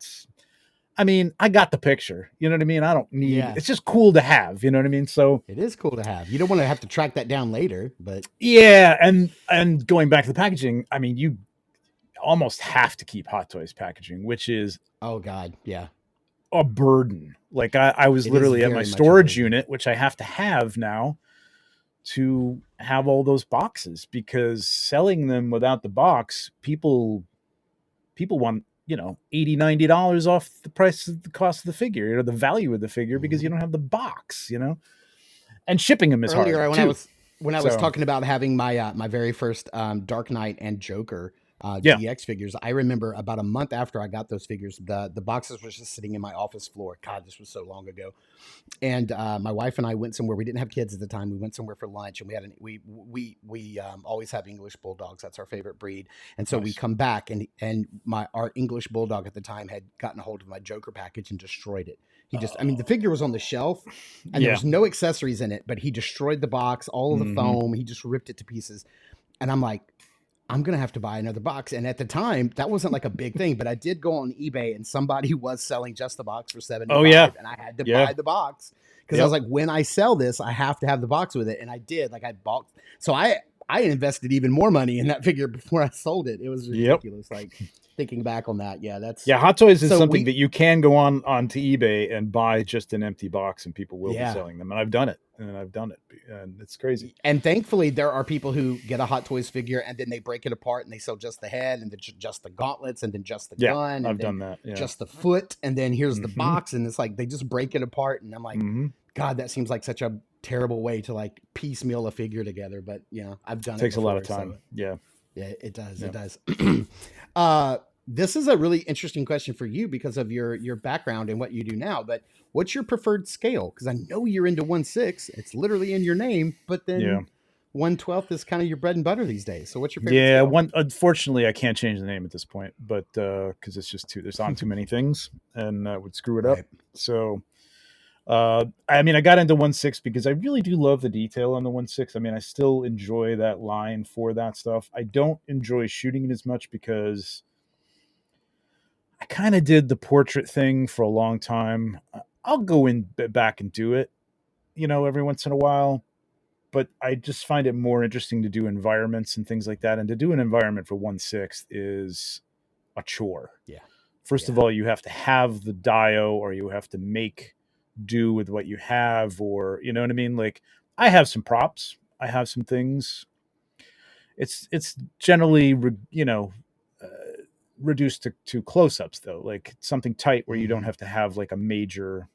I got the picture. You know what I mean? I don't need, it's just cool to have, you know what I mean? So it is cool to have. You don't want to have to track that down later, but yeah. And going back to the packaging, you almost have to keep Hot Toys packaging, which is, oh God. Yeah. A burden. Like I was literally at my storage unit, which I have to have now, to have all those boxes, because selling them without the box, people want, $80-$90 off the cost of the figure, the value of the figure, because you don't have the box, and shipping them is earlier hard too. When I was talking about having my my very first Dark Knight and Joker GX figures, I remember about a month after I got those figures, the boxes were just sitting in my office floor. God, this was so long ago. And my wife and I went somewhere. We didn't have kids at the time. We went somewhere for lunch, and we always have English bulldogs. That's our favorite breed. And so we come back, and our English bulldog at the time had gotten a hold of my Joker package and destroyed it. He just, the figure was on the shelf, and there was no accessories in it, but he destroyed the box, all of the foam. He just ripped it to pieces. And I'm like, I'm going to have to buy another box. And at the time, that wasn't like a big thing, but I did go on eBay, and somebody was selling just the box for $75. Oh, yeah. And I had to buy the box, because I was like, when I sell this, I have to have the box with it. And I did. Like, I bought. So I invested even more money in that figure before I sold it. It was ridiculous. Like, thinking back on that. Yeah, Hot Toys is something that you can go onto eBay and buy just an empty box, and people will be selling them. And I've done it. And it's crazy. And thankfully, there are people who get a Hot Toys figure, and then they break it apart, and they sell just the head, and then just the gauntlets, and then just the gun. And I've done that. Yeah. Just the foot, and then here's the box, and it's like they just break it apart. And I'm like, God, that seems like such a terrible way to like piecemeal a figure together. But I've done it Takes a lot of before, so time. Yeah. yeah, it does. It Yeah. does. This is a really interesting question for you because of your background and what you do now. But what's your preferred scale? Because I know you're into 1/6. It's literally in your name. But Yeah. then 1/12 is kind of your bread and butter these days. So what's your favorite Yeah. scale? Unfortunately, I can't change the name at this point, but because it's just there's on too many things and would screw it up. Right. So, I mean, I got into 1/6 because I really do love the detail on the 1/6. I mean, I still enjoy that line for that stuff. I don't enjoy shooting it as much because I kind of did the portrait thing for a long time. I'll go in back and do it, every once in a while, but I just find it more interesting to do environments and things like that. And to do an environment for 1/6 is a chore. Yeah. First of Yeah. all, you have to have the dio, or you have to make do with what you have, or you know what I mean? Like, I have some props, I have some things. It's generally uh, reduced to close-ups, though, like something tight where you don't Mhm. have to have like a major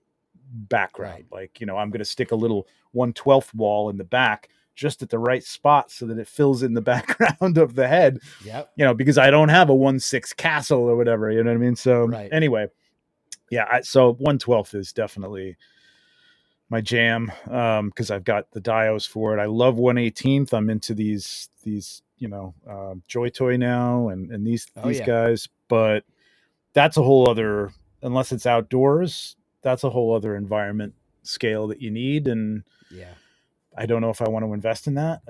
background. Right. Like, I'm going to stick a little 1/12 wall in the back just at the right spot so that it fills in the background of the head, Yep. because I don't have a 1/6 castle or whatever, you know what I mean? So Right. anyway, yeah, so 1/12 is definitely my jam, because I've got the dios for it. I love 1/18. I'm into these Joy Toy now, and Oh these yeah. guys, but that's a whole other, unless it's outdoors, that's a whole other environment scale that you need, and Yeah. I don't know if I want to invest in that.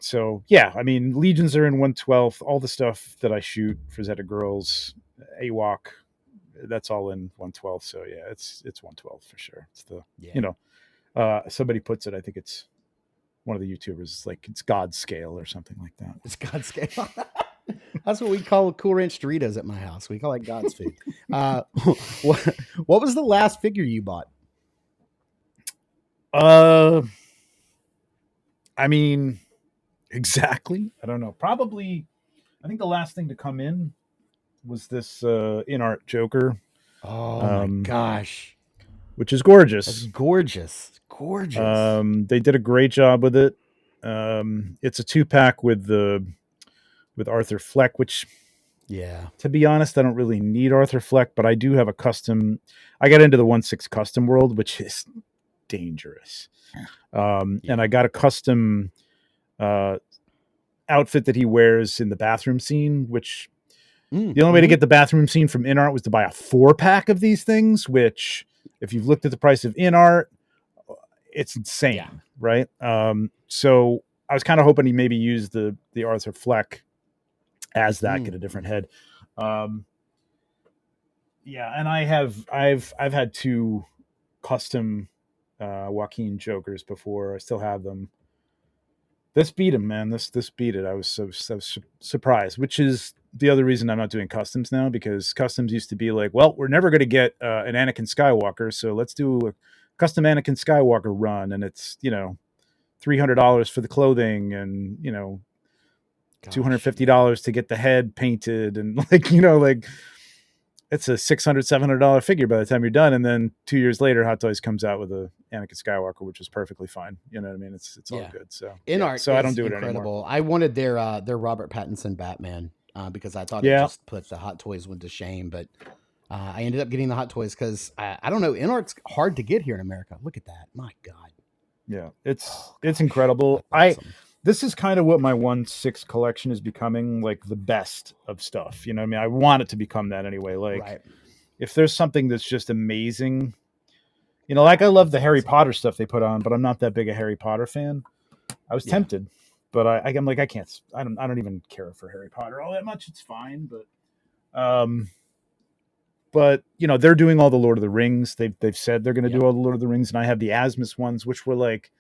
So yeah, I mean, legions are in 1/12. All the stuff that I shoot for Zeta Girls, AWOC, that's all in 1/12. So yeah, it's 1/12 for sure. It's the Yeah. you know somebody puts it, I think it's one of the YouTubers, it's like it's God's scale or something like that. It's God's scale. That's what we call Cool Ranch Doritos at my house. We call it God's food. Uh, what, what was the last figure you bought? Uh, I mean, exactly. I don't know. Probably, I think the last thing to come in was this in art Joker, Oh my um, gosh. which is That's gorgeous. gorgeous. Gorgeous. They did a great job with it. It's a 2-pack with Arthur Fleck, which, Yeah. to be honest, I don't really need Arthur Fleck, but I do have a custom. I got into the 1/6 custom world, which is dangerous. And Yeah. I got a custom uh, outfit that he wears in the bathroom scene, which the only way to Mm-hmm. get the bathroom scene from InArt was to buy a 4-pack of these things, which, if you've looked at the price of InArt, it's Yeah. insane, right? So I was kind of hoping he maybe use the Arthur Fleck as that, get a different Mm-hmm. head. Um, yeah, and I've had 2 custom Joaquin Jokers before. I still have them. This beat him, man. This beat it. I was so surprised, which is the other reason I'm not doing customs now, because customs used to be like, well, we're never going to get an Anakin Skywalker, so let's do a custom Anakin Skywalker run, and it's $300 for the clothing, and Gosh. $250 to get the head painted, and like it's a $600-700 figure by the time you're done, and then 2 years later, Hot Toys comes out with a Anakin Skywalker, which is perfectly fine. You know what I mean? It's all Yeah. good. So yeah, InArt so I don't is do it anymore. incredible. I wanted their Robert Pattinson Batman because I thought it Yeah, just put the Hot Toys one to shame. But I ended up getting the Hot Toys because I don't know. InArt's hard to get here in America. Look at that. My God. yeah, Oh it's gosh. incredible. That's awesome. This is kind of what my 1/6 collection is becoming, like the best of stuff. You know what I mean? I want it to become that anyway. Like, Right. if there's something that's just amazing, like I love That's the Harry awesome. Potter stuff they put on, but I'm not that big a Harry Potter fan. I was Yeah. tempted, but I'm like, I can't. I don't even care for Harry Potter all that much. It's fine, um, but they're doing all the Lord of the Rings. They've said they're going to do Yep. all the Lord of the Rings, and I have the Asmus ones, which were like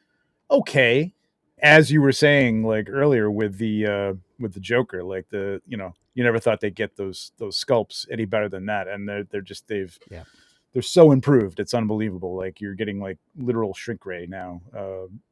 okay, as you were saying like earlier with the Joker, like you never thought they'd get those sculpts any better than that, and Yeah. they're so improved. It's unbelievable. Like, you're getting like literal shrink ray now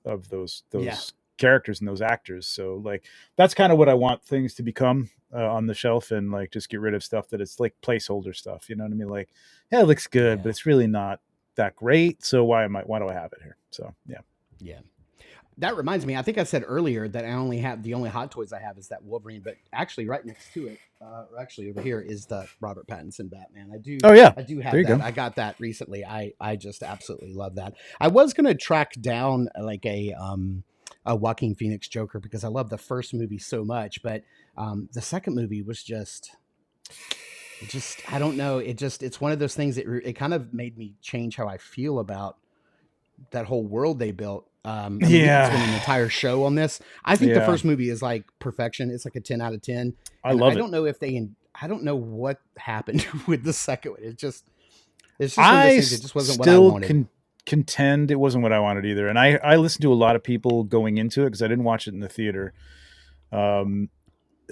of those Yeah. characters and those actors. So like, that's kind of what I want things to become on the shelf, and like just get rid of stuff that it's like placeholder stuff. You know what I mean? Like, yeah, it looks good, but Yeah. it's really not that great. So why do I have it here? So yeah. Yeah. That reminds me, I think I said earlier that I only have the only Hot Toys I have is that Wolverine, but actually right next to it, or actually over here is the Robert Pattinson Batman. Oh yeah, I do there have you that. go. I got that recently. I just absolutely love that. I was gonna track down like a Joaquin Phoenix Joker because I love the first movie so much, but the second movie was just I don't know. It's one of those things that it kind of made me change how I feel about that whole world they built. I mean, we could spend an Yeah, entire show on this. I think the yeah, first movie is like perfection. It's like a 10 out of 10. I And I love it. don't know if I don't know what happened with the second one. It's just one of those I things. It just wasn't what I still wanted. contend it wasn't what I wanted either. And I listened to a lot of people going into it because I didn't watch it in the theater, um,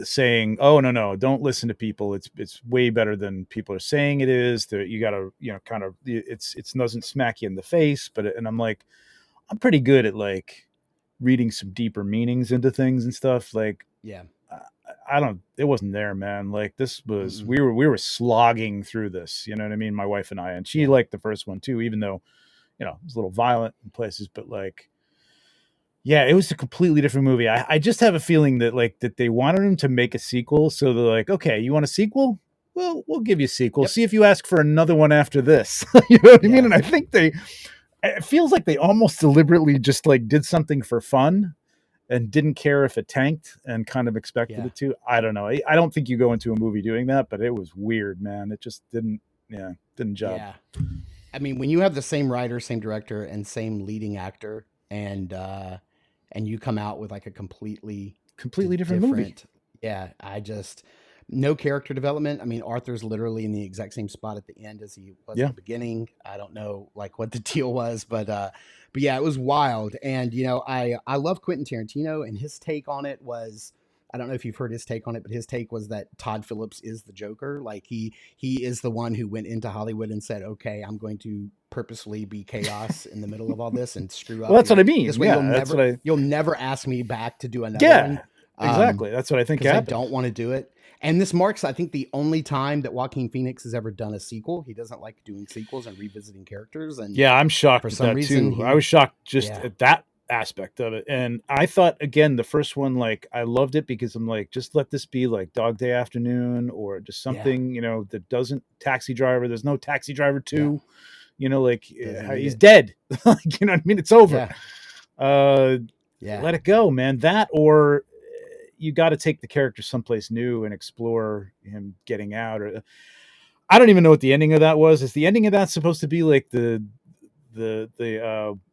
saying, "Oh no, don't listen to people. It's way better than people are saying it is. That you got to kind of it doesn't smack you in the face." And I'm like, I'm pretty good at like reading some deeper meanings into things and stuff. Like Yeah. I don't. It wasn't there, man. Like this was Mm-mm. we were slogging through this. You know what I mean? My wife and I, and she Yeah. liked the first one too, even though it was a little violent in places. But like, yeah, it was a completely different movie. I just have a feeling that that they wanted him to make a sequel, so they're like, okay, you want a sequel? Well, we'll give you a sequel. Yep. See if you ask for another one after this. You know what I mean? Yeah. And I think it feels like they almost deliberately just like did something for fun and didn't care if it tanked and kind of expected Yeah. it to. I don't know. I don't think you go into a movie doing that, but it was weird, man. It just didn't job. Yeah. I mean, when you have the same writer, same director, and same leading actor, and you come out with like a Completely different movie. different, yeah, I just no character development. I mean, Arthur's literally in the exact same spot at the end as he was at Yeah. the beginning. I don't know like what the deal was, but yeah, it was wild. And I love Quentin Tarantino, and his take on it was. I don't know if you've heard his take on it, but his take was that Todd Phillips is the Joker. Like he is the one who went into Hollywood and said, "Okay, I'm going to purposefully be chaos in the middle of all this and screw Well, up that's what your. I mean. This way, Yeah, that's what I. you'll never ask me back to do another one, Yeah, exactly. That's what I think because I happened. don't want to do it." And this marks, I think, the only time that Joaquin Phoenix has ever done a sequel. He doesn't like doing sequels and revisiting characters, and Yeah, I'm for shocked at some that reason, too. I was shocked just yeah, at that aspect of it. And I thought again, the first one, like I loved it because I'm like, just let this be like Dog Day Afternoon or just yeah, something, that doesn't Taxi Driver. There's no Taxi Driver yeah, 2, like doesn't need he's it. dead. Like, you know what I mean? It's over. Yeah, Uh yeah, Let it go, man. That or you got to take the character someplace new and explore him getting out. Or I don't even know what the ending of that was. Is the ending of that supposed to be like the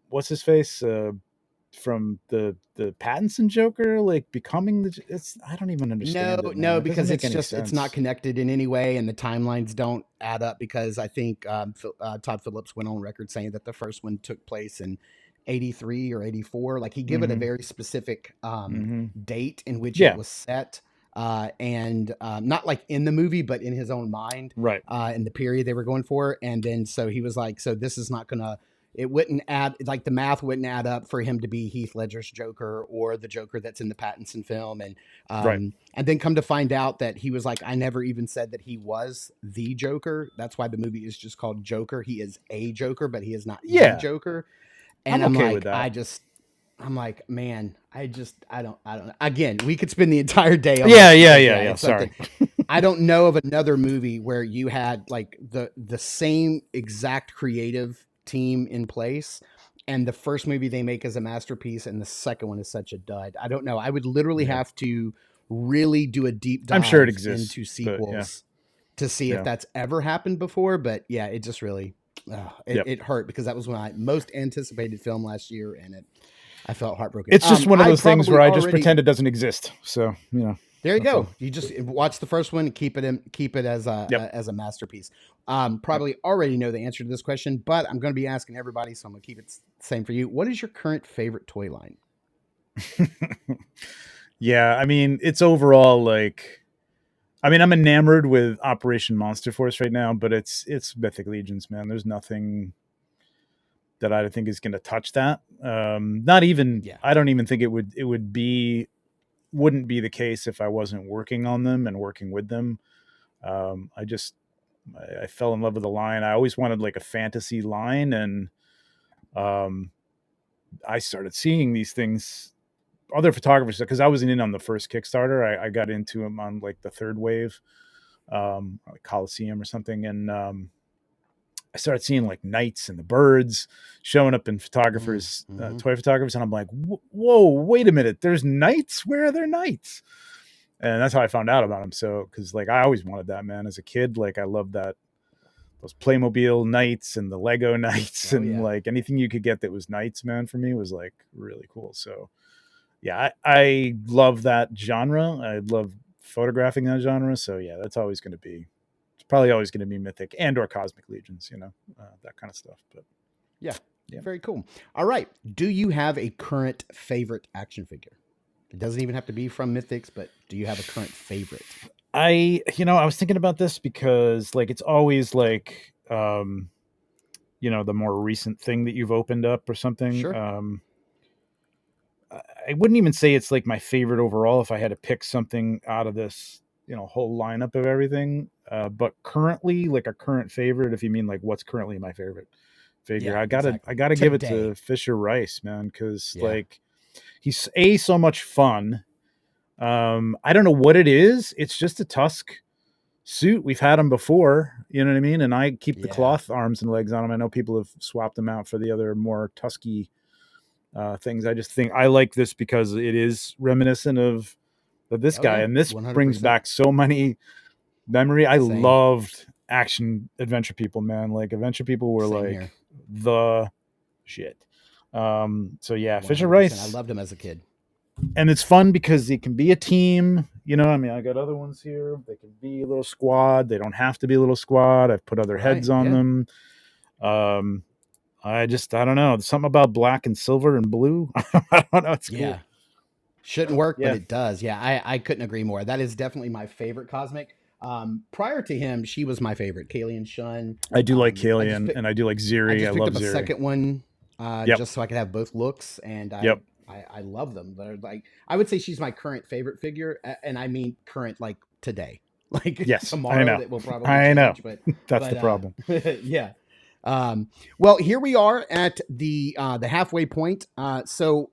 what's his face from the Pattinson Joker, like becoming it's I don't even No, understand it, man. no, It doesn't because make any it's not sense. connected in any way, and the timelines don't add up. Because I think Todd Phillips went on record saying that the first one took place in '83 or '84. Like he gave it a Hmm. very specific Hmm. date in which it Yeah, was set, and not like in the movie, but in his own mind, right. in the period they were going for. And then so he was like, "So this is not gonna." It wouldn't add like the math wouldn't add up for him to be Heath Ledger's Joker or the Joker that's in the Pattinson film, Right. and then come to find out that he was like, I never even said that he was the Joker. That's why the movie is just called Joker. He is a Joker, but he is not the Yeah, Joker. And I'm I'm okay with like, that. I'm like, man, I don't. Again, we could spend the entire day on Yeah, this yeah, because yeah, yeah, yeah. it's something. Sorry. I don't know of another movie where you had like the same exact creative team in place, and the first movie they make is a masterpiece and the second one is such a dud. I don't know. I would literally Yeah, have to really do a deep I'm sure it dive exists, into but yeah, sequels to see if yeah, that's ever happened before. But yeah, it just really yep. it hurt because that was my most anticipated film last year, and I felt heartbroken. It's just one of I those things where probably I just already pretend it doesn't exist. So there you that's all. go. You just watch the first one, and keep it Yep. as a masterpiece. Yep. Probably already know the answer to this question, but I'm going to be asking everybody, so I'm going to keep it same for you. What is your current favorite toy line? Yeah, I mean, it's overall like I mean, I'm enamored with Operation Monster Force right now, but it's Mythic Legions, man. There's nothing that I think is going to touch that. Not even Yeah, I don't even think wouldn't be the case if I wasn't working on them and working with them. I just I fell in love with the line. I always wanted like a fantasy line, and um, I started seeing these things. Other photographers, because I wasn't in on the first Kickstarter. I got into them on like the third wave, like Coliseum or something, and I started seeing like knights and the birds showing up in photographers, Mm-hmm. toy photographers, and I'm like, whoa, wait a minute, there's knights? Where are their knights? And that's how I found out about them. So, because like I always wanted that, man, as a kid. Like I loved that, those Playmobil knights and the Lego knights, Oh and yeah. like anything you could get that was knights, man, for me was like really cool. So yeah, I love that genre. I love photographing that genre. So yeah, that's always going to be, it's probably always going to be Mythic and or Cosmic Legions, that kind of stuff. But Yeah. yeah, Very cool. All right. Do you have a current favorite action figure? It doesn't even have to be from Mythics, but do you have a current favorite? I was thinking about this because like it's always like, the more recent thing that you've opened up or something. Sure. I wouldn't even say it's like my favorite overall if I had to pick something out of this, whole lineup of everything. But currently, like a current favorite, if you mean like what's currently my favorite figure, Yeah, I exactly. gotta give it Today. to Fisher Rice, man, because Yeah. like he's so much fun. I don't know what it is. It's just a Tusk suit. We've had them before, you know what I mean? And I keep the Yeah. cloth arms and legs on them. I know people have swapped them out for the other more Tusky things. I just think I like this because it is reminiscent of this Oh guy, yeah. and this brings 100%. back so many memory. I Same. loved action adventure people, man. Like adventure people were Same like here. the shit. So yeah, Fisher 100%. I Rice, loved him as a kid. and it's fun because it can be a team. I mean, I got other ones here. They can be a little squad. They don't have to be a little squad. I've put other Right. heads on Yeah. them. Um, I don't know. There's something about black and silver and blue. I don't know. It's cool. Yeah. Shouldn't work, but Yeah. it does. Yeah, I couldn't agree more. That is definitely my favorite Cosmic. Prior to him, she was my favorite, Kalian Shun. I do like I just Kalian, picked and I do like I Ziri. I just picked love up a Ziri. second one Yep. just so I could have both looks, and Yep. I love them. They're like, I would say she's my current favorite figure, and I mean current like today, like Yes, I tomorrow know. that will probably I know. change, but That's the problem. yeah. Well, here we are at the halfway point. I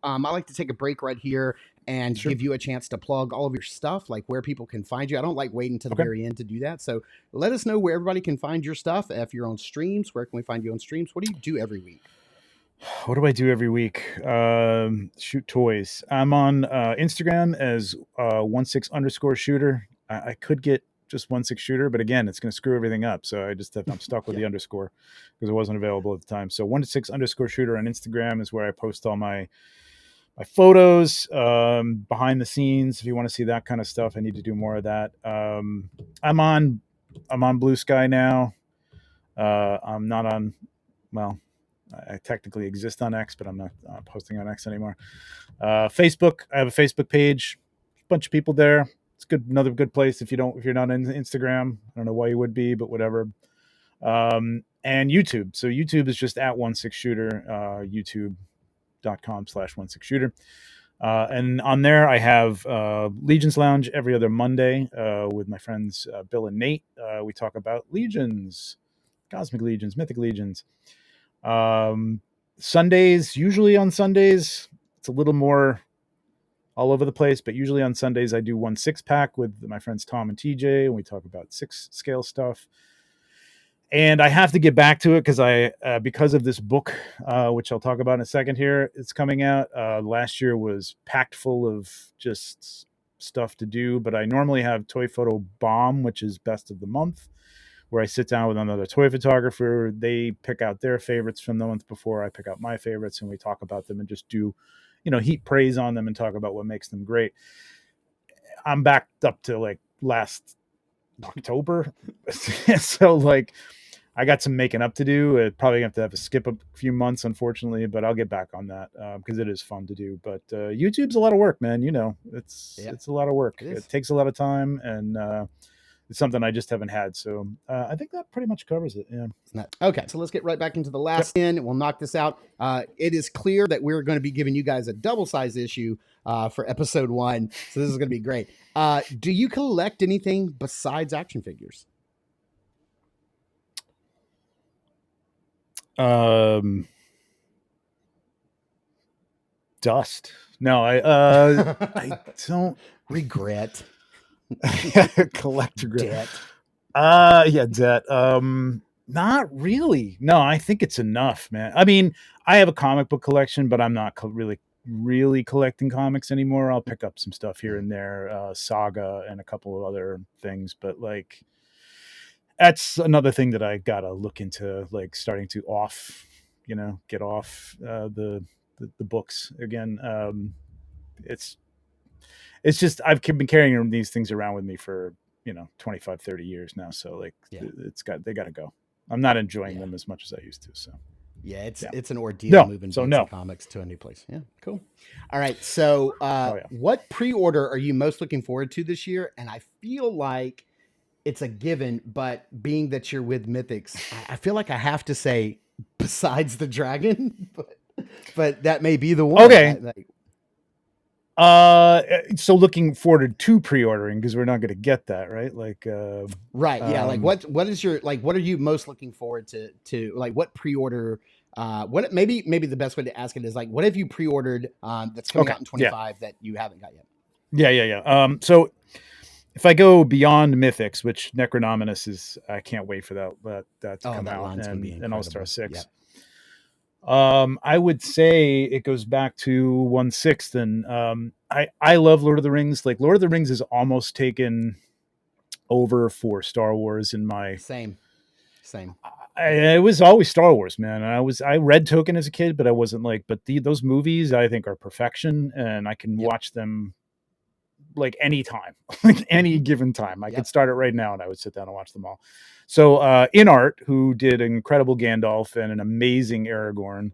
like to take a break right here and Sure. give you a chance to plug all of your stuff, like where people can find you. I don't like waiting to the Okay. very end to do that. So let us know where everybody can find your stuff. If you're on streams, where can we find you on streams? What do you do every week? What do I do every week? Shoot toys. I'm on Instagram as 16_shooter. I could get just 16shooter, but again, it's going to screw everything up. So I'm stuck with Yeah. the underscore because it wasn't available at the time. So 16_shooter on Instagram is where I post all my photos, behind the scenes. If you want to see that kind of stuff, I need to do more of that. I'm on Bluesky now. I'm not on, well, I technically exist on X, but I'm not posting on X anymore. Facebook, I have a Facebook page, a bunch of people there. It's good, another good place if you're not on Instagram. I don't know why you would be, but whatever. And YouTube. So YouTube is just at 16shooter, youtube.com/16shooter. And on there, I have Legions Lounge every other Monday with my friends Bill and Nate. We talk about Legions, Cosmic Legions, Mythic Legions. Sundays, usually on Sundays, it's a little more all over the place, but usually on Sundays, I do 1/6 pack with my friends Tom and TJ, and we talk about 6 scale stuff. And I have to get back to it because of this book, which I'll talk about in a second here. It's coming out. Last year was packed full of just stuff to do, but I normally have Toy Photo Bomb, which is best of the month, where I sit down with another toy photographer. They pick out their favorites from the month before. I pick out my favorites, and we talk about them and just do, heap praise on them and talk about what makes them great. I'm backed up to like last October. So like I got some making up to do. Probably have to skip a few months, unfortunately, but I'll get back on that because it is fun to do. But YouTube's a lot of work, man. It's a lot of work. It takes a lot of time, and it's something I just haven't had. So I think that pretty much covers it. Yeah. Okay, so let's get right back into the last 10. We'll knock this out. It is clear that we're going to be giving you guys a double size issue for episode 1. So this is going to be great. Do you collect anything besides action figures? Dust. No, I don't Regret. collect regret. Debt. Yeah, debt. Not really. No, I think it's enough, man. I mean, I have a comic book collection, but I'm not really collecting comics anymore. I'll pick up some stuff here and there, Saga and a couple of other things, but like that's another thing that I gotta look into, like starting to get off the books again. It's it's just I've been carrying these things around with me for 25, 30 years now, so like Yeah. they got to go. I'm not enjoying Yeah. them as much as I used to, so Yeah, yeah. it's an ordeal No, moving so books no. and comics to a new place. Yeah, cool. All right, so Oh yeah. what pre-order are you most looking forward to this year? And I feel like it's a given, but being that you're with Mythics, I feel like I have to say besides the dragon, but that may be the one. Okay. So looking forward to pre-ordering because we're not going to get that, right? Like right, yeah. Like what is your like what are you most looking forward to like what pre-order what maybe the best way to ask it is like what have you pre-ordered that's coming okay. out in 25 that you haven't got yet? Yeah. So if I go beyond Mythics, which Necronominus is, I can't wait for that to Oh, come that out, line's gonna be and All Star incredible. 6. Yep. I would say it goes back to 1/6, and I love Lord of the Rings. Like Lord of the Rings has almost taken over for Star Wars in my. Same. It was always Star Wars, man. I read Tolkien as a kid, but I wasn't like. But those movies I think are perfection, and I can Yep. watch them like any time, like any given time. I could start it right now and I would sit down and watch them all. So InArt, who did an incredible Gandalf and an amazing Aragorn,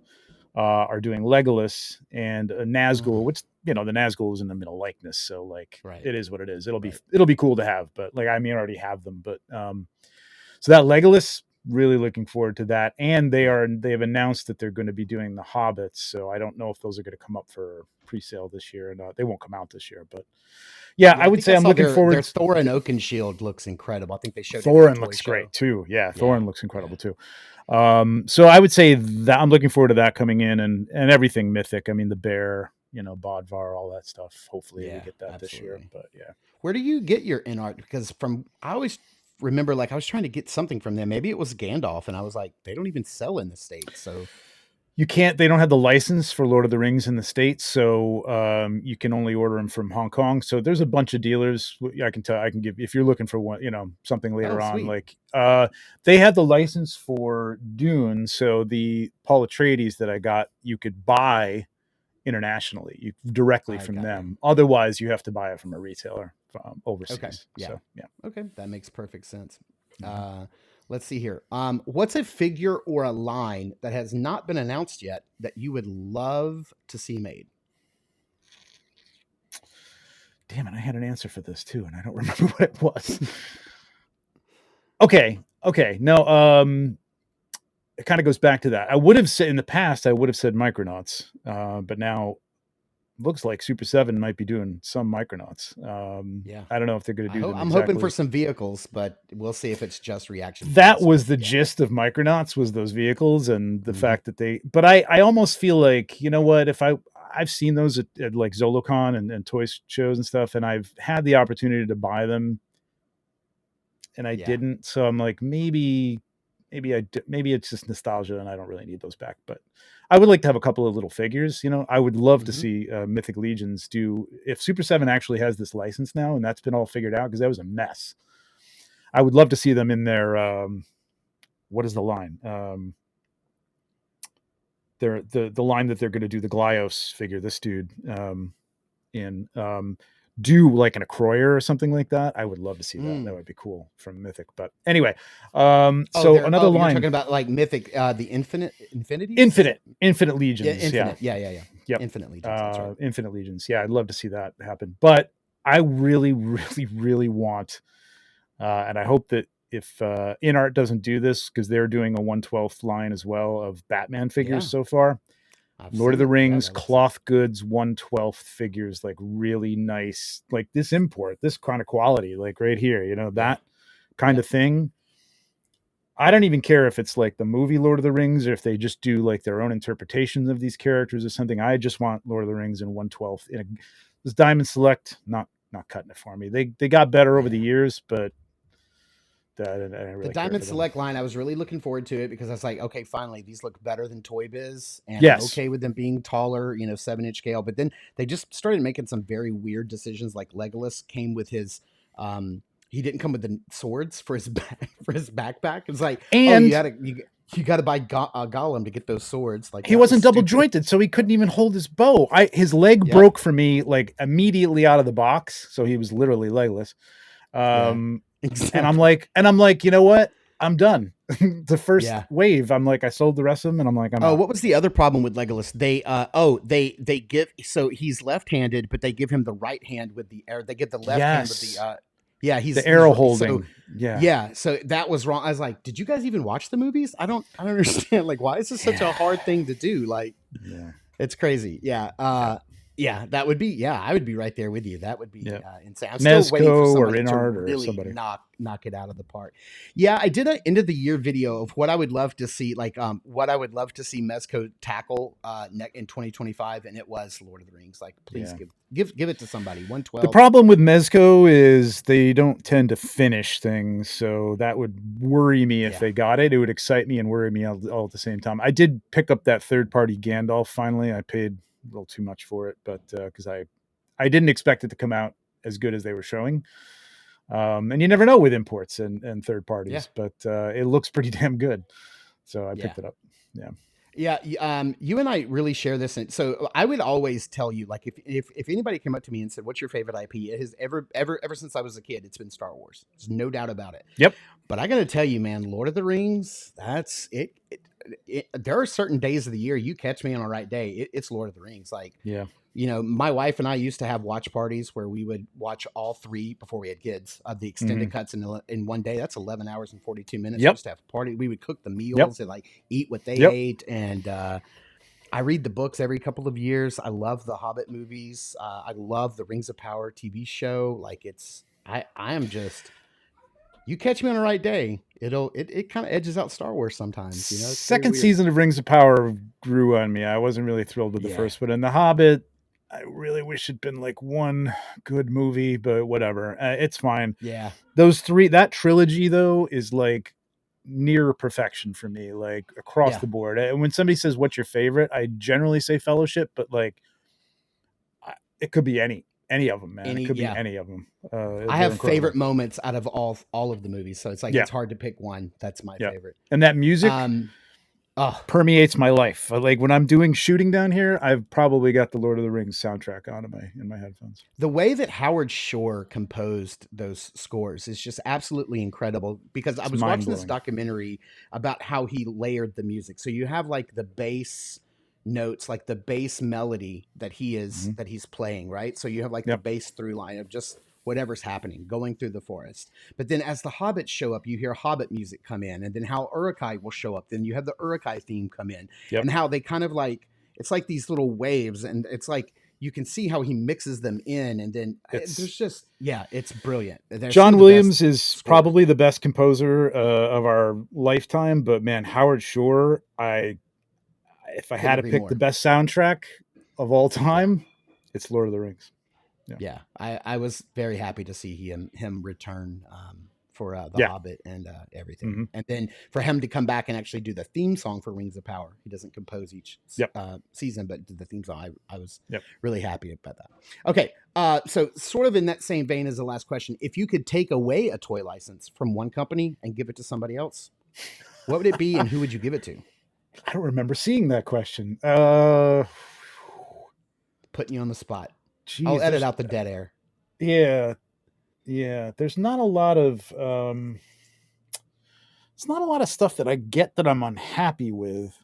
are doing Legolas and Nazgul, which the Nazgul is in the middle likeness, so like it is what it is. It'll be cool to have, but like I already have them. But so that Legolas, really looking forward to that. And they've announced that they're going to be doing the Hobbits, so I don't know if those are going to come up for pre-sale this year or not. They won't come out this year, but yeah, I would say I'm looking forward. Their Thorin Oakenshield looks incredible. I think they showed Thorin looks great too. Yeah, Thorin looks incredible too. So I would say that I'm looking forward to that coming in and everything Mythic. I mean, the bear, Bodvar, all that stuff. Hopefully we get that this year. But yeah, where do you get your InArt? Because I always remember like I was trying to get something from them. Maybe it was Gandalf, and I was like, they don't even sell in the States, so. You can't. They don't have the license for Lord of the Rings in the States, so you can only order them from Hong Kong. So there's a bunch of dealers. I can give if you're looking for one, something later on. Like they had the license for Dune, so the Paul Atreides that I got, you could buy internationally, directly from them. Otherwise, you have to buy it from a retailer from overseas. Okay. Yeah. So, yeah. Okay, that makes perfect sense. Let's see here. What's a figure or a line that has not been announced yet that you would love to see made? Damn it, I had an answer for this too, and I don't remember what it was. Okay. No, it kind of goes back to that. I would have said in the past, I would have said Micronauts, but now looks like Super 7 might be doing some Micronauts. I don't know if they're going to do them. I'm hoping for some vehicles, but we'll see if it's just reaction. That was the gist of Micronauts, was those vehicles and the fact that but I almost feel like, you know what, if I've seen those at like Zolocon and toy shows and stuff, and I've had the opportunity to buy them and I didn't. So I'm like, maybe it's just nostalgia and I don't really need those back, but I would like to have a couple of little figures. I would love to see Mythic Legions do, if Super 7 actually has this license now and that's been all figured out, because that was a mess. I would love to see them in their what is the line? They're the line that they're going to do the Glyos figure, this dude in do like an Acroyer or something like that. I would love to see that. That would be cool from Mythic. But anyway, so another line. You're talking about like Mythic, the Infinite Legions. Yeah. Yep. Infinite Legions. That's right. Infinite Legions. Yeah, I'd love to see that happen. But I really, really, really want, and I hope that if InArt doesn't do this, because they're doing a 1/12 line as well of Batman figures so far. Lord of the Rings, cloth goods, 1/12 figures, like really nice, like this import, this kind of quality, like right here, that kind of thing. I don't even care if it's like the movie Lord of the Rings or if they just do like their own interpretations of these characters or something. I just want Lord of the Rings in 1/12. This Diamond Select, not cutting it for me. They got better over the years, but I didn't The really care Diamond for them. Select line, I was really looking forward to it because I was like, okay, finally, these look better than Toy Biz, and I'm Yes. okay with them being taller, 7-inch scale. But then they just started making some very weird decisions. Like Legolas came with his, he didn't come with the swords for his for his backpack. It's like, oh, And you got to buy Gollum to get those swords. Like he that was wasn't double stupid. jointed, so he couldn't even hold his bow. His leg Yep. broke for me like immediately out of the box, so he was literally legless. Yeah. And I'm Exactly. like, you know what? I'm done. The first Yeah. wave, I'm like, I sold the rest of them, and I'm like, I'm Oh, out. what was the other problem with Legolas? They give, so he's left-handed, but they give him the right hand with the air. They give the left hand with the Yes, yeah, the he's arrow so holding. Yeah, yeah, so that was wrong. I was like, did you guys even watch the movies? I don't understand. Like, why is this such a hard thing to do? Like, yeah, it's crazy. Yeah. yeah, Yeah, that would be, yeah, I would be right there with you. That would be yeah. insane. I'm still waiting for Mezco or somebody to Inard or really somebody. knock it out of the park. Yeah, I did an end of the year video of what I would love to see, like what I would love to see Mezco tackle in 2025, and it was Lord of the Rings. Like, please Yeah. give it to somebody. The 112. problem with Mezco is they don't tend to finish things, so that would worry me if Yeah. they got it. It would excite me and worry me all at the same time. I did pick up that third-party Gandalf finally. I paid a little too much for it, but because I didn't expect it to come out as good as they were showing. And you never know with imports and third Yeah. parties, but it looks pretty damn good. So I Yeah. picked it up. Yeah. Yeah, you and I really share this, and so I would always tell you, like, if anybody came up to me and said, "What's your favorite IP?" It has ever since I was a kid, it's been Star Wars. There's no doubt about it. Yep. But I got to tell you, man, Lord of the Rings, that's it. There are certain days of the year you catch me on a right day, it's Lord of the Rings. Like, Yeah. My wife and I used to have watch parties where we would watch all three before we had kids of the extended cuts in one day. That's 11 hours and 42 minutes. We Yep. used to have a party. We would cook the Yep. meals and like eat what they Yep. ate. And I read the books every couple of years. I love the Hobbit movies. I love the Rings of Power TV show. Like, I am just, you catch me on the right day, it kind of edges out Star Wars sometimes. It's very Second weird. season of Rings of Power grew on me. I wasn't really thrilled with the Yeah. first one. And The Hobbit, I really wish it'd been like one good movie, but whatever. It's fine. Yeah. Those three, that trilogy though, is like near perfection for me, like across Yeah. the board. And when somebody says, "What's your favorite?" I generally say Fellowship, but like it could be any of them, man. It could be any of them. I have favorite moments out of all of the movies, so it's like it's hard to pick one. That's my favorite. And that music permeates my life. Like when I'm doing shooting down here, I've probably got the Lord of the Rings soundtrack on in my headphones. The way that Howard Shore composed those scores is just absolutely incredible, because I was watching this documentary about how he layered the music. So you have like the bass notes, like the bass melody that he's playing, right? So you have like the bass through line of just whatever's happening going through the forest. But then as the hobbits show up, you hear Hobbit music come in, and then how Uruk-hai will show up. Then you have the Uruk-hai theme come in, and how they kind of like, it's like these little waves, and it's like you can see how he mixes them in, and then there's just, it's brilliant. John Williams is probably the best composer of our lifetime, but man, Howard Shore, if I had to pick the best soundtrack of all time, it's Lord of the Rings. Yeah, I was very happy to see him return for the Hobbit and everything, and then for him to come back and actually do the theme song for Rings of Power. He doesn't compose each season, but did the theme song. I was really happy about that. Okay, so sort of in that same vein as the last question, if you could take away a toy license from one company and give it to somebody else, what would it be, and who would you give it to? I don't remember seeing that question. Putting you on the spot. Jeez, I'll edit out the dead air. Yeah. There's not a lot of it's not a lot of stuff that I get that I'm unhappy with.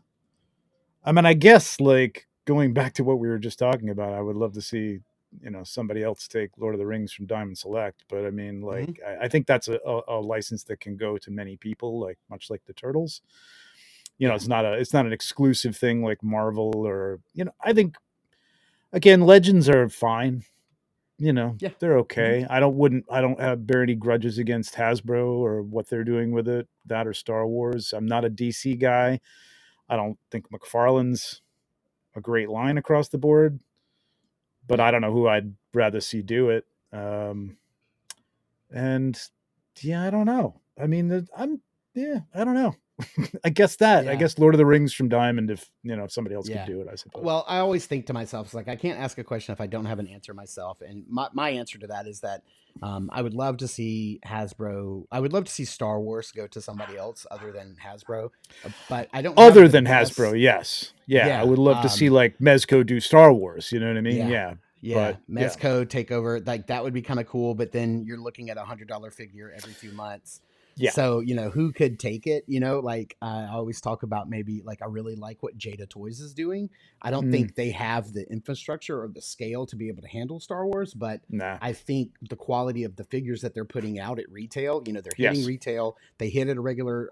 I mean, I guess like going back to what we were just talking about, I would love to see, somebody else take Lord of the Rings from Diamond Select. But I mean, like, I think that's a license that can go to many people, like much like the Turtles. It's not an exclusive thing like Marvel or, I think, again, Legends are fine. Yeah. they're okay. I don't bear any grudges against Hasbro or what they're doing with it, that or Star Wars. I'm not a DC guy. I don't think McFarlane's a great line across the board, but Yeah. I don't know who I'd rather see do it. And yeah, I don't know. I mean, I don't know. I Yeah. guess Lord of the Rings from Diamond, if somebody else could Yeah. do it, I suppose. Well, I always think to myself, it's like I can't ask a question if I don't have an answer myself. And my answer to that is that I would love to see Hasbro. I would love to see Star Wars go to somebody else other than Hasbro, but I don't have Other the than Hasbro, best. yes. Yeah, I Yeah. would love to see like Mezco do Star Wars, you know what I mean? Yeah. Yeah. Yeah. But yeah. Mezco take over. Like that would be kind of cool. But then you're looking at $100 figure every 2 months. Yeah. So, who could take it? Like I always talk about maybe like I really like what Jada Toys is doing. I don't Mm, think they have the infrastructure or the scale to be able to handle Star Wars, but nah. I think the quality of the figures that they're putting out at retail, they're hitting Yes. retail. They hit at a regular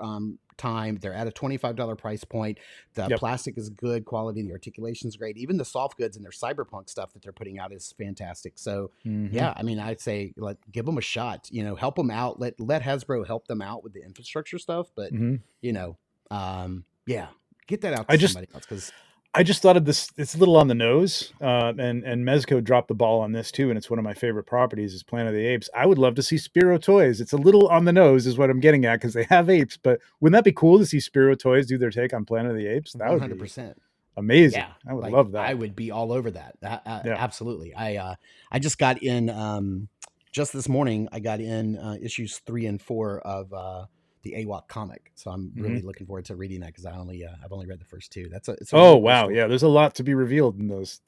time. They're at a $25 price point. The Yep. plastic is good quality. The articulation is great. Even the soft goods and their cyberpunk stuff that they're putting out is fantastic. So Mm-hmm. yeah, I mean, I'd say give them a shot. Help them out. Let Hasbro help them out with the infrastructure stuff. But Mm-hmm. yeah, get that out I to just somebody else because I just thought of this. It's a little on the nose, and Mezco dropped the ball on this too, and it's one of my favorite properties. Is Planet of the Apes. I would love to see Spiro Toys. It's a little on the nose, is what I'm getting at, because they have apes. But wouldn't that be cool to see Spiro Toys do their take on Planet of the Apes? That would be 100%. amazing. Yeah, I would like love I that. would be all over that. Yeah. Absolutely. I just got in just this morning. I got in issues 3 and 4 of the AWOC comic, so I'm Mm-hmm. really looking forward to reading that because I've only read the first 2. It's a Oh really cool wow, story. yeah. There's a lot to be revealed in those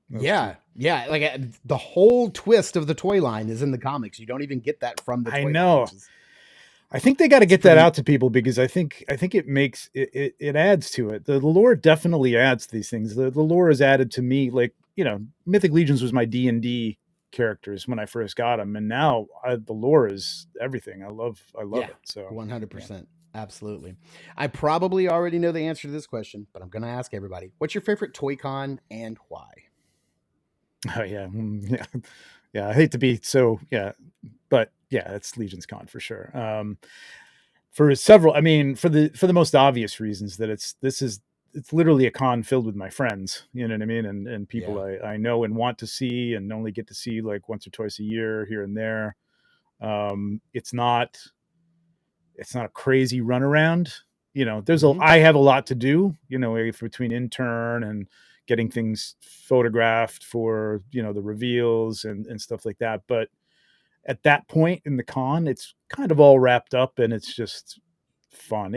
Yeah, two. yeah. Like the whole twist of the toy line is in the comics. You don't even get that from the I toy line, know. which is I think they got to it's get that pretty. out to people because I think it makes it adds to it. The lore definitely adds to these things. The lore is added to me, like Mythic Legions was my D&D characters when I first got them, and now the lore is everything. I love Yeah, it. So yeah. 100%. Absolutely. I probably already know the answer to this question, but I'm going to ask everybody: what's your favorite Toy Con and why? Oh yeah, yeah, yeah. I hate to be so but yeah, it's Legion's Con for sure. For several, I mean, for the most obvious reasons that it's literally a con filled with my friends, you know what I mean, and people Yeah. I know and want to see and only get to see like once or twice a year here and there. It's not a crazy runaround. Mm-hmm. I have a lot to do, between intern and getting things photographed for the reveals and stuff like that. But at that point in the con, it's kind of all wrapped up and it's just fun.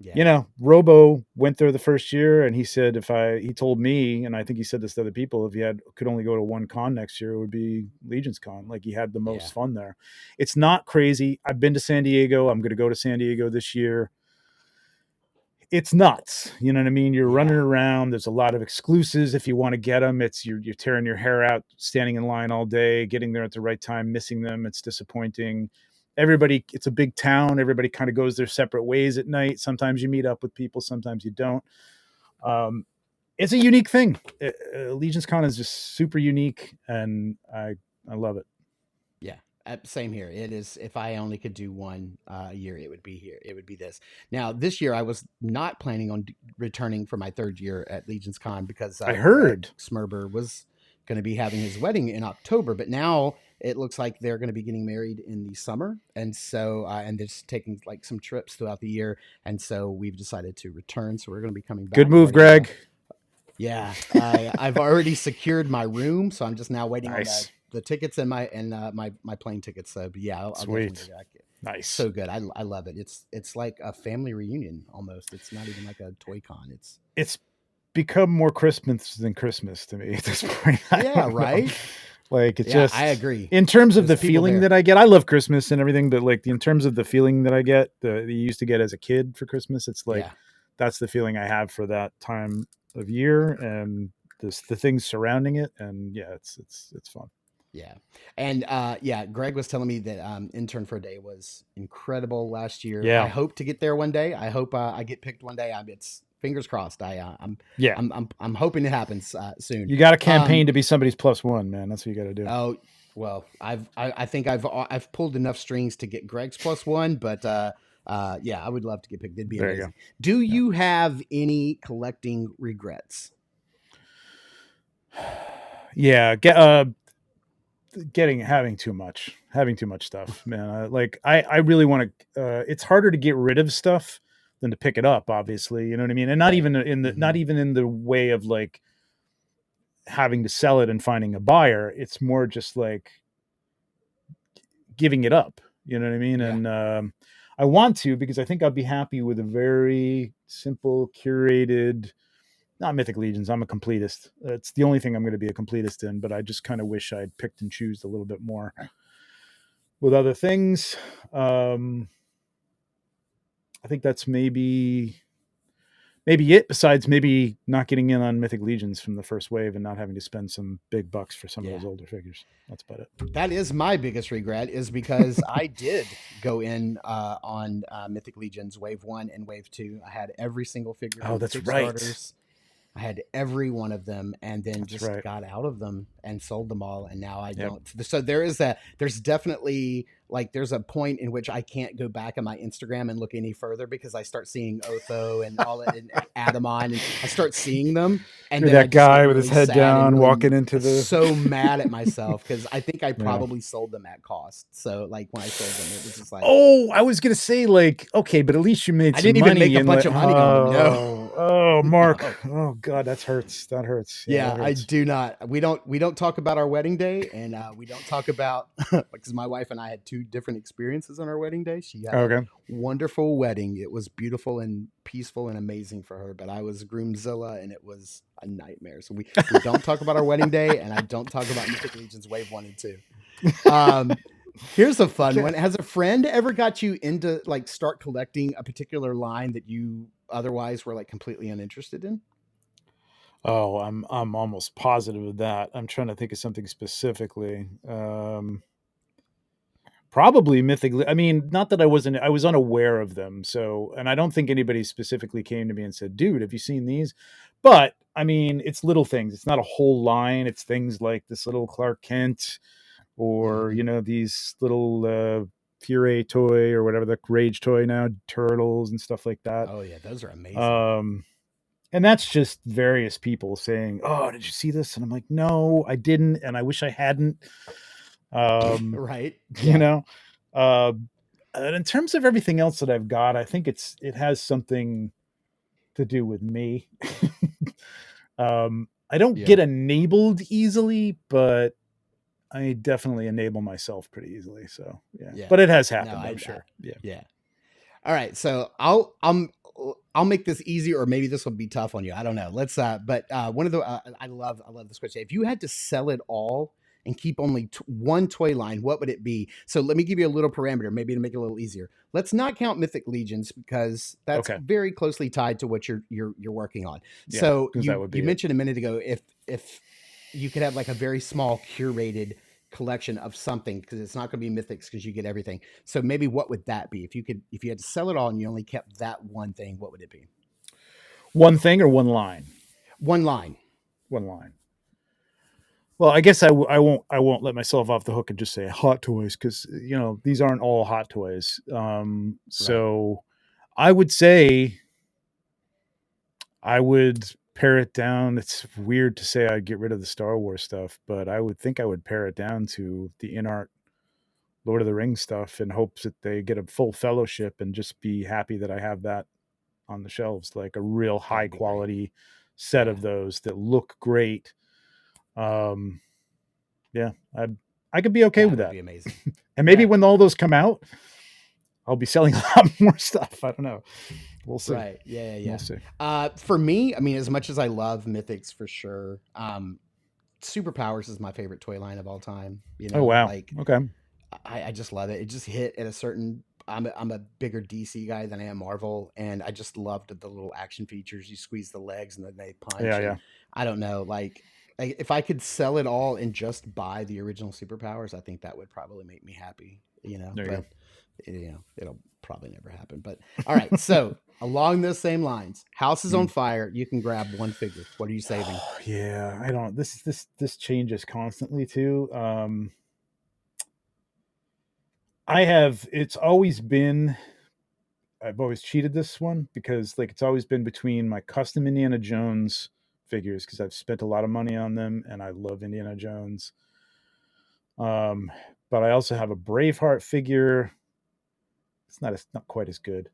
Yeah. Robo went there the first year and he said he told me, and I think he said this to other people, if he could only go to one con next year, it would be Legion's Con. Like he had the Yeah. most fun there. It's not crazy. I've been to San Diego. I'm going to go to San Diego this year. It's nuts. You know what I mean? You're running Yeah. around. There's a lot of exclusives if you want to get them. It's you're tearing your hair out, standing in line all day, getting there at the right time, missing them. It's disappointing. Everybody, it's a big town. Everybody kind of goes their separate ways at night. Sometimes you meet up with people, sometimes you don't. It's a unique thing. Legion's Con is just super unique, and I love it. Yeah. Same here. It is. If I only could do one a year, it would be here. It would be this. Now, this year, I was not planning on returning for my 3rd year at Legion's Con because I Greg heard. Smurber was going to be having his wedding in October. But now it looks like they're going to be getting married in the summer, and so and they're just taking like some trips throughout the year, and so we've decided to return. So we're going to be coming back. Good move, right Greg. now. Yeah, I've already secured my room, so I'm just now waiting on the tickets and my plane tickets. So but yeah, I'll definitely go back. Nice. So good. I love it. It's like a family reunion almost. It's not even like a toy con. It's become more Christmas than Christmas to me at this point. Yeah, right. Like it's I agree. In terms of There's the feeling that I get, I love Christmas and everything, but like in terms of the feeling that I get, that you used to get as a kid for Christmas, it's like that's the feeling I have for that time of year and the things surrounding it, and yeah, it's fun. Yeah. And Greg was telling me that Intern for a Day was incredible last year. Yeah. I hope to get there one day. I hope I get picked one day. fingers crossed. Yeah, I'm hoping it happens soon. you got a campaign to be somebody's +1, man. That's what you got to do. Oh well, I think I've pulled enough strings to get Greg's +1, but yeah, I would love to get picked. It'd be There you amazing. go. Do you have any collecting regrets? Yeah, having too much stuff, man. I really want to. It's harder to get rid of stuff than to pick it up. Obviously, you know what I mean. And not Right. even not even in the way of like having to sell it and finding a buyer. It's more just like giving it up. You know what I mean? Yeah. And I want to, because I think I'll be happy with a very simple, curated. Not Mythic Legions. I'm a completist. It's the only thing I'm going to be a completist in, but I just kind of wish I'd picked and choose a little bit more with other things. I think that's maybe it, besides maybe not getting in on Mythic Legions from the first wave and not having to spend some big bucks for some of those older figures. That's about it. That is my biggest regret, is because I did go in on Mythic Legions Wave 1 and Wave 2. I had every single figure from the That's right. Kickstarters. I had every one of them, and then That's just right. got out of them and sold them all. And now I Yep. don't. So there's definitely, like, there's a point in which I can't go back on my Instagram and look any further, because I start seeing Otho and all and Adamon, and I start seeing them. And You're then I that just get guy with his really head sad down, and really walking into the. so mad at myself, because I think I Yeah. probably sold them at cost. So like when I sold them, it was just like, Oh, I was gonna say, like, okay, but at least you made I some didn't even money make a and bunch of money on them. No. Oh, Mark. No. Oh God, that hurts. That hurts. Yeah, that I hurts. do not. We don't talk about our wedding day, and we don't talk about, because my wife and I had two different experiences on our wedding day. She had Okay. a wonderful wedding. It was beautiful and peaceful and amazing for her, but I was groomzilla, and it was a nightmare. So we don't talk about our wedding day, and I don't talk about Mythic Legions Wave 1 and 2. Here's a fun one. Has a friend ever got you into, like, start collecting a particular line that you otherwise were, like, completely uninterested in? Oh, I'm almost positive of that. I'm trying to think of something specifically. Probably Mythic. I mean, not that I was unaware of them. So, and I don't think anybody specifically came to me and said, "Dude, have you seen these?" But I mean, it's little things. It's not a whole line. It's things like this little Clark Kent, or these little Fury toy, or whatever, the Rage toy now, turtles and stuff like that. Oh yeah, those are amazing. And that's just various people saying, "Oh, did you see this?" And I'm like, "No, I didn't, and I wish I hadn't." Right. You know, and in terms of everything else that I've got, I think it has something to do with me. I don't get enabled easily, but I definitely enable myself pretty easly. So yeah. But it has happened, I'm sure. Yeah. All right, so I'll make this easy, or maybe this will be tough on you. I don't know. Let's but one of the I love this question. If you had to sell it all and keep only one toy line, what would it be? So let me give you a little parameter, maybe to make it a little easier. Let's not count Mythic Legions, because that's very closely tied to what you're working on. Yeah, so that would be you mentioned a minute ago, if you could have like a very small curated collection of something, because it's not going to be mythics, because you get everything. So maybe what would that be? If you had to sell it all and you only kept that one thing, what would it be? One thing or one line? One line. One line. Well, I guess I won't let myself off the hook and just say hot toys, because these aren't all hot toys. So I would say I would pare it down. It's weird to say I'd get rid of the Star Wars stuff, but I would think I would pare it down to the in-art Lord of the Rings stuff, in hopes that they get a full fellowship and just be happy that I have that on the shelves, like a real high quality set of those that look great. Yeah, I could be okay with that. Be amazing. And maybe when all those come out, I'll be selling a lot more stuff. I don't know. We'll see. Right. Yeah. We'll see. For me, I mean, as much as I love mythics for sure, Superpowers is my favorite toy line of all time. Oh wow. Like, okay. I just love it. It just hit at a certain. I'm a bigger DC guy than I am Marvel, and I just loved the little action features. You squeeze the legs and then they punch. Yeah. I don't know, like if I could sell it all and just buy the original Superpowers, I think that would probably make me happy. There you go. probably never happen. But all right. So along those same lines, house is on fire. You can grab one figure. What are you saving? Yeah, I don't. This changes constantly too. I have. It's always been. I've always cheated this one because like it's always been between my custom Indiana Jones figures because I've spent a lot of money on them and I love Indiana Jones. But I also have a Braveheart figure. It's not quite as good.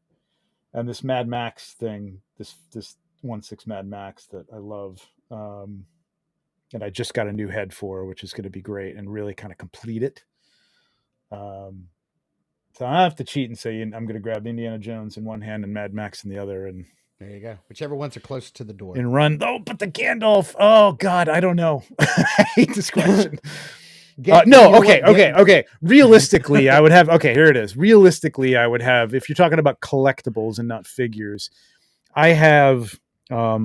And this Mad Max thing, this 1/6 Mad Max that I love. And I just got a new head for, which is going to be great and really kind of complete it. So I have to cheat and say I'm going to grab Indiana Jones in one hand and Mad Max in the other, and There you go. Whichever ones are closer to the door. and run. Oh, but the Gandalf. Oh God, I don't know. I hate this question. Okay. Realistically, I would have. Okay, here it is. Realistically, I would have. If you're talking about collectibles and not figures, I have. I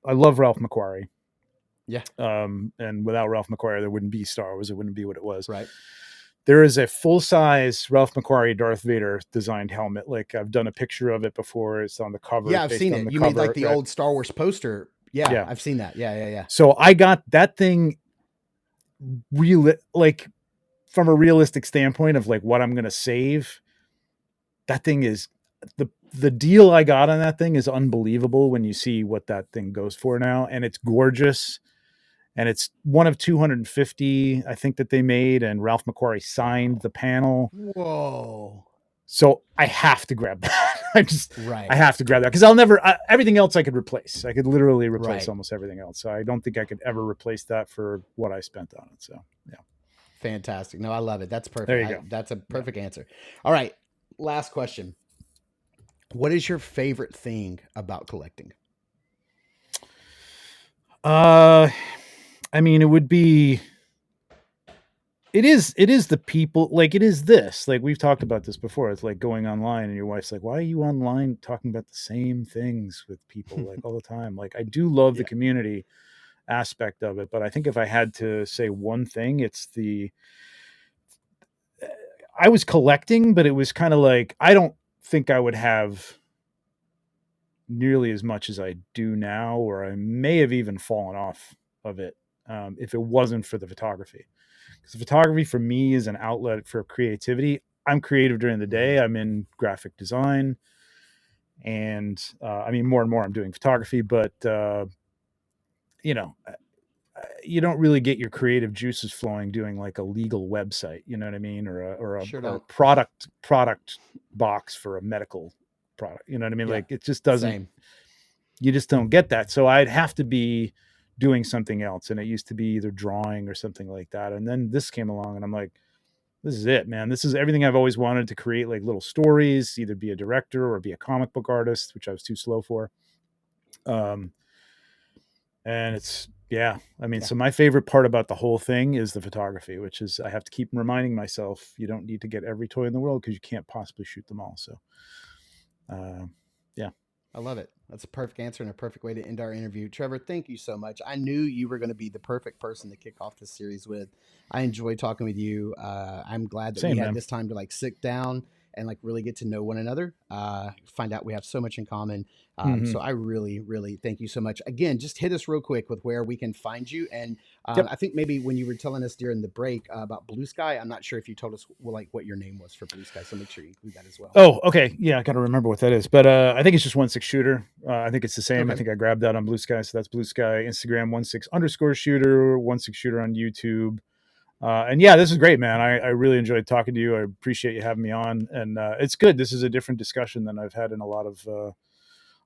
love Ralph McQuarrie. Yeah. And without Ralph McQuarrie, there wouldn't be Star Wars. It wouldn't be what it was. Right. There is a full-size Ralph McQuarrie Darth Vader designed helmet. Like I've done a picture of it before. It's on the cover. Yeah, I've seen it. You made like the old Star Wars poster. Yeah, I've seen that. Yeah. So I got that thing like from a realistic standpoint of like what I'm going to save. That thing is the deal I got on that thing is unbelievable when you see what that thing goes for now. And it's gorgeous. And it's one of 250, I think, that they made. And Ralph McQuarrie signed the panel. Whoa. So I have to grab that. I I have to grab that because I'll never, everything else I could replace. I could literally replace Right. almost everything else. So I don't think I could ever replace that for what I spent on it. So, yeah. Fantastic. No, I love it. That's perfect. There you go. That's a perfect answer. All right. Last question. What is your favorite thing about collecting? I mean, it is the people, like it is this, like we've talked about this before. It's like going online and your wife's like, why are you online talking about the same things with people like all the time? Like I do love the community aspect of it, but I think if I had to say one thing, it's I was collecting, but it was kind of like, I don't think I would have nearly as much as I do now, or I may have even fallen off of it if it wasn't for the photography. Because photography for me is an outlet for creativity. I'm creative during the day. I'm in graphic design, and I mean more and more I'm doing photography, but you don't really get your creative juices flowing doing like a legal website, you know what I mean, or a product box for a medical product, you know what I mean? Like it just doesn't. You just don't get that. So I'd have to be doing something else, and it used to be either drawing or something like that. And then this came along, and I'm like, this is it, man. This is everything I've always wanted to create, like little stories, either be a director or be a comic book artist, which I was too slow for. And it's, so my favorite part about the whole thing is the photography, which is I have to keep reminding myself, you don't need to get every toy in the world because you can't possibly shoot them all. So, I love it. That's a perfect answer and a perfect way to end our interview. Trevor, thank you so much. I knew you were going to be the perfect person to kick off this series with. I enjoyed talking with you. I'm glad that we had this time to like sit down and like really get to know one another, find out we have so much in common. So I really, really thank you so much. Again, just hit us real quick with where we can find you. And I think maybe when you were telling us during the break about Bluesky, I'm not sure if you told us like what your name was for Bluesky. So make sure you include that as well. Oh, okay. Yeah, I got to remember what that is. But I think it's just OneSixShooter. I think it's the same. Okay. I think I grabbed that on Bluesky. So that's Bluesky, Instagram, 16_shooter, OneSixShooter on YouTube. And yeah, this is great, man. I really enjoyed talking to you. I appreciate you having me on. And it's good. This is a different discussion than I've had in a lot of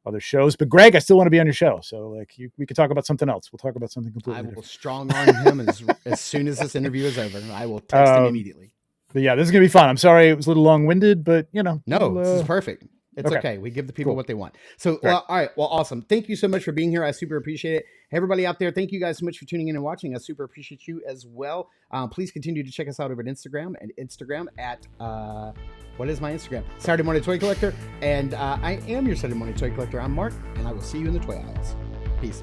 other shows. But Greg, I still want to be on your show. So like we could talk about something else. We'll talk about something completely different. I will strong arm him as soon as this interview is over. I will text him immediately. But yeah, this is going to be fun. I'm sorry it was a little long-winded, but No, this is perfect. It's okay. We give the people what they want. So, all right. Well, awesome. Thank you so much for being here. I super appreciate it. Hey, everybody out there, thank you guys so much for tuning in and watching. I super appreciate you as well. Please continue to check us out over at Instagram at, what is my Instagram? Saturday Morning Toy Collector. And I am your Saturday Morning Toy Collector. I'm Mark, and I will see you in the toy aisles. Peace.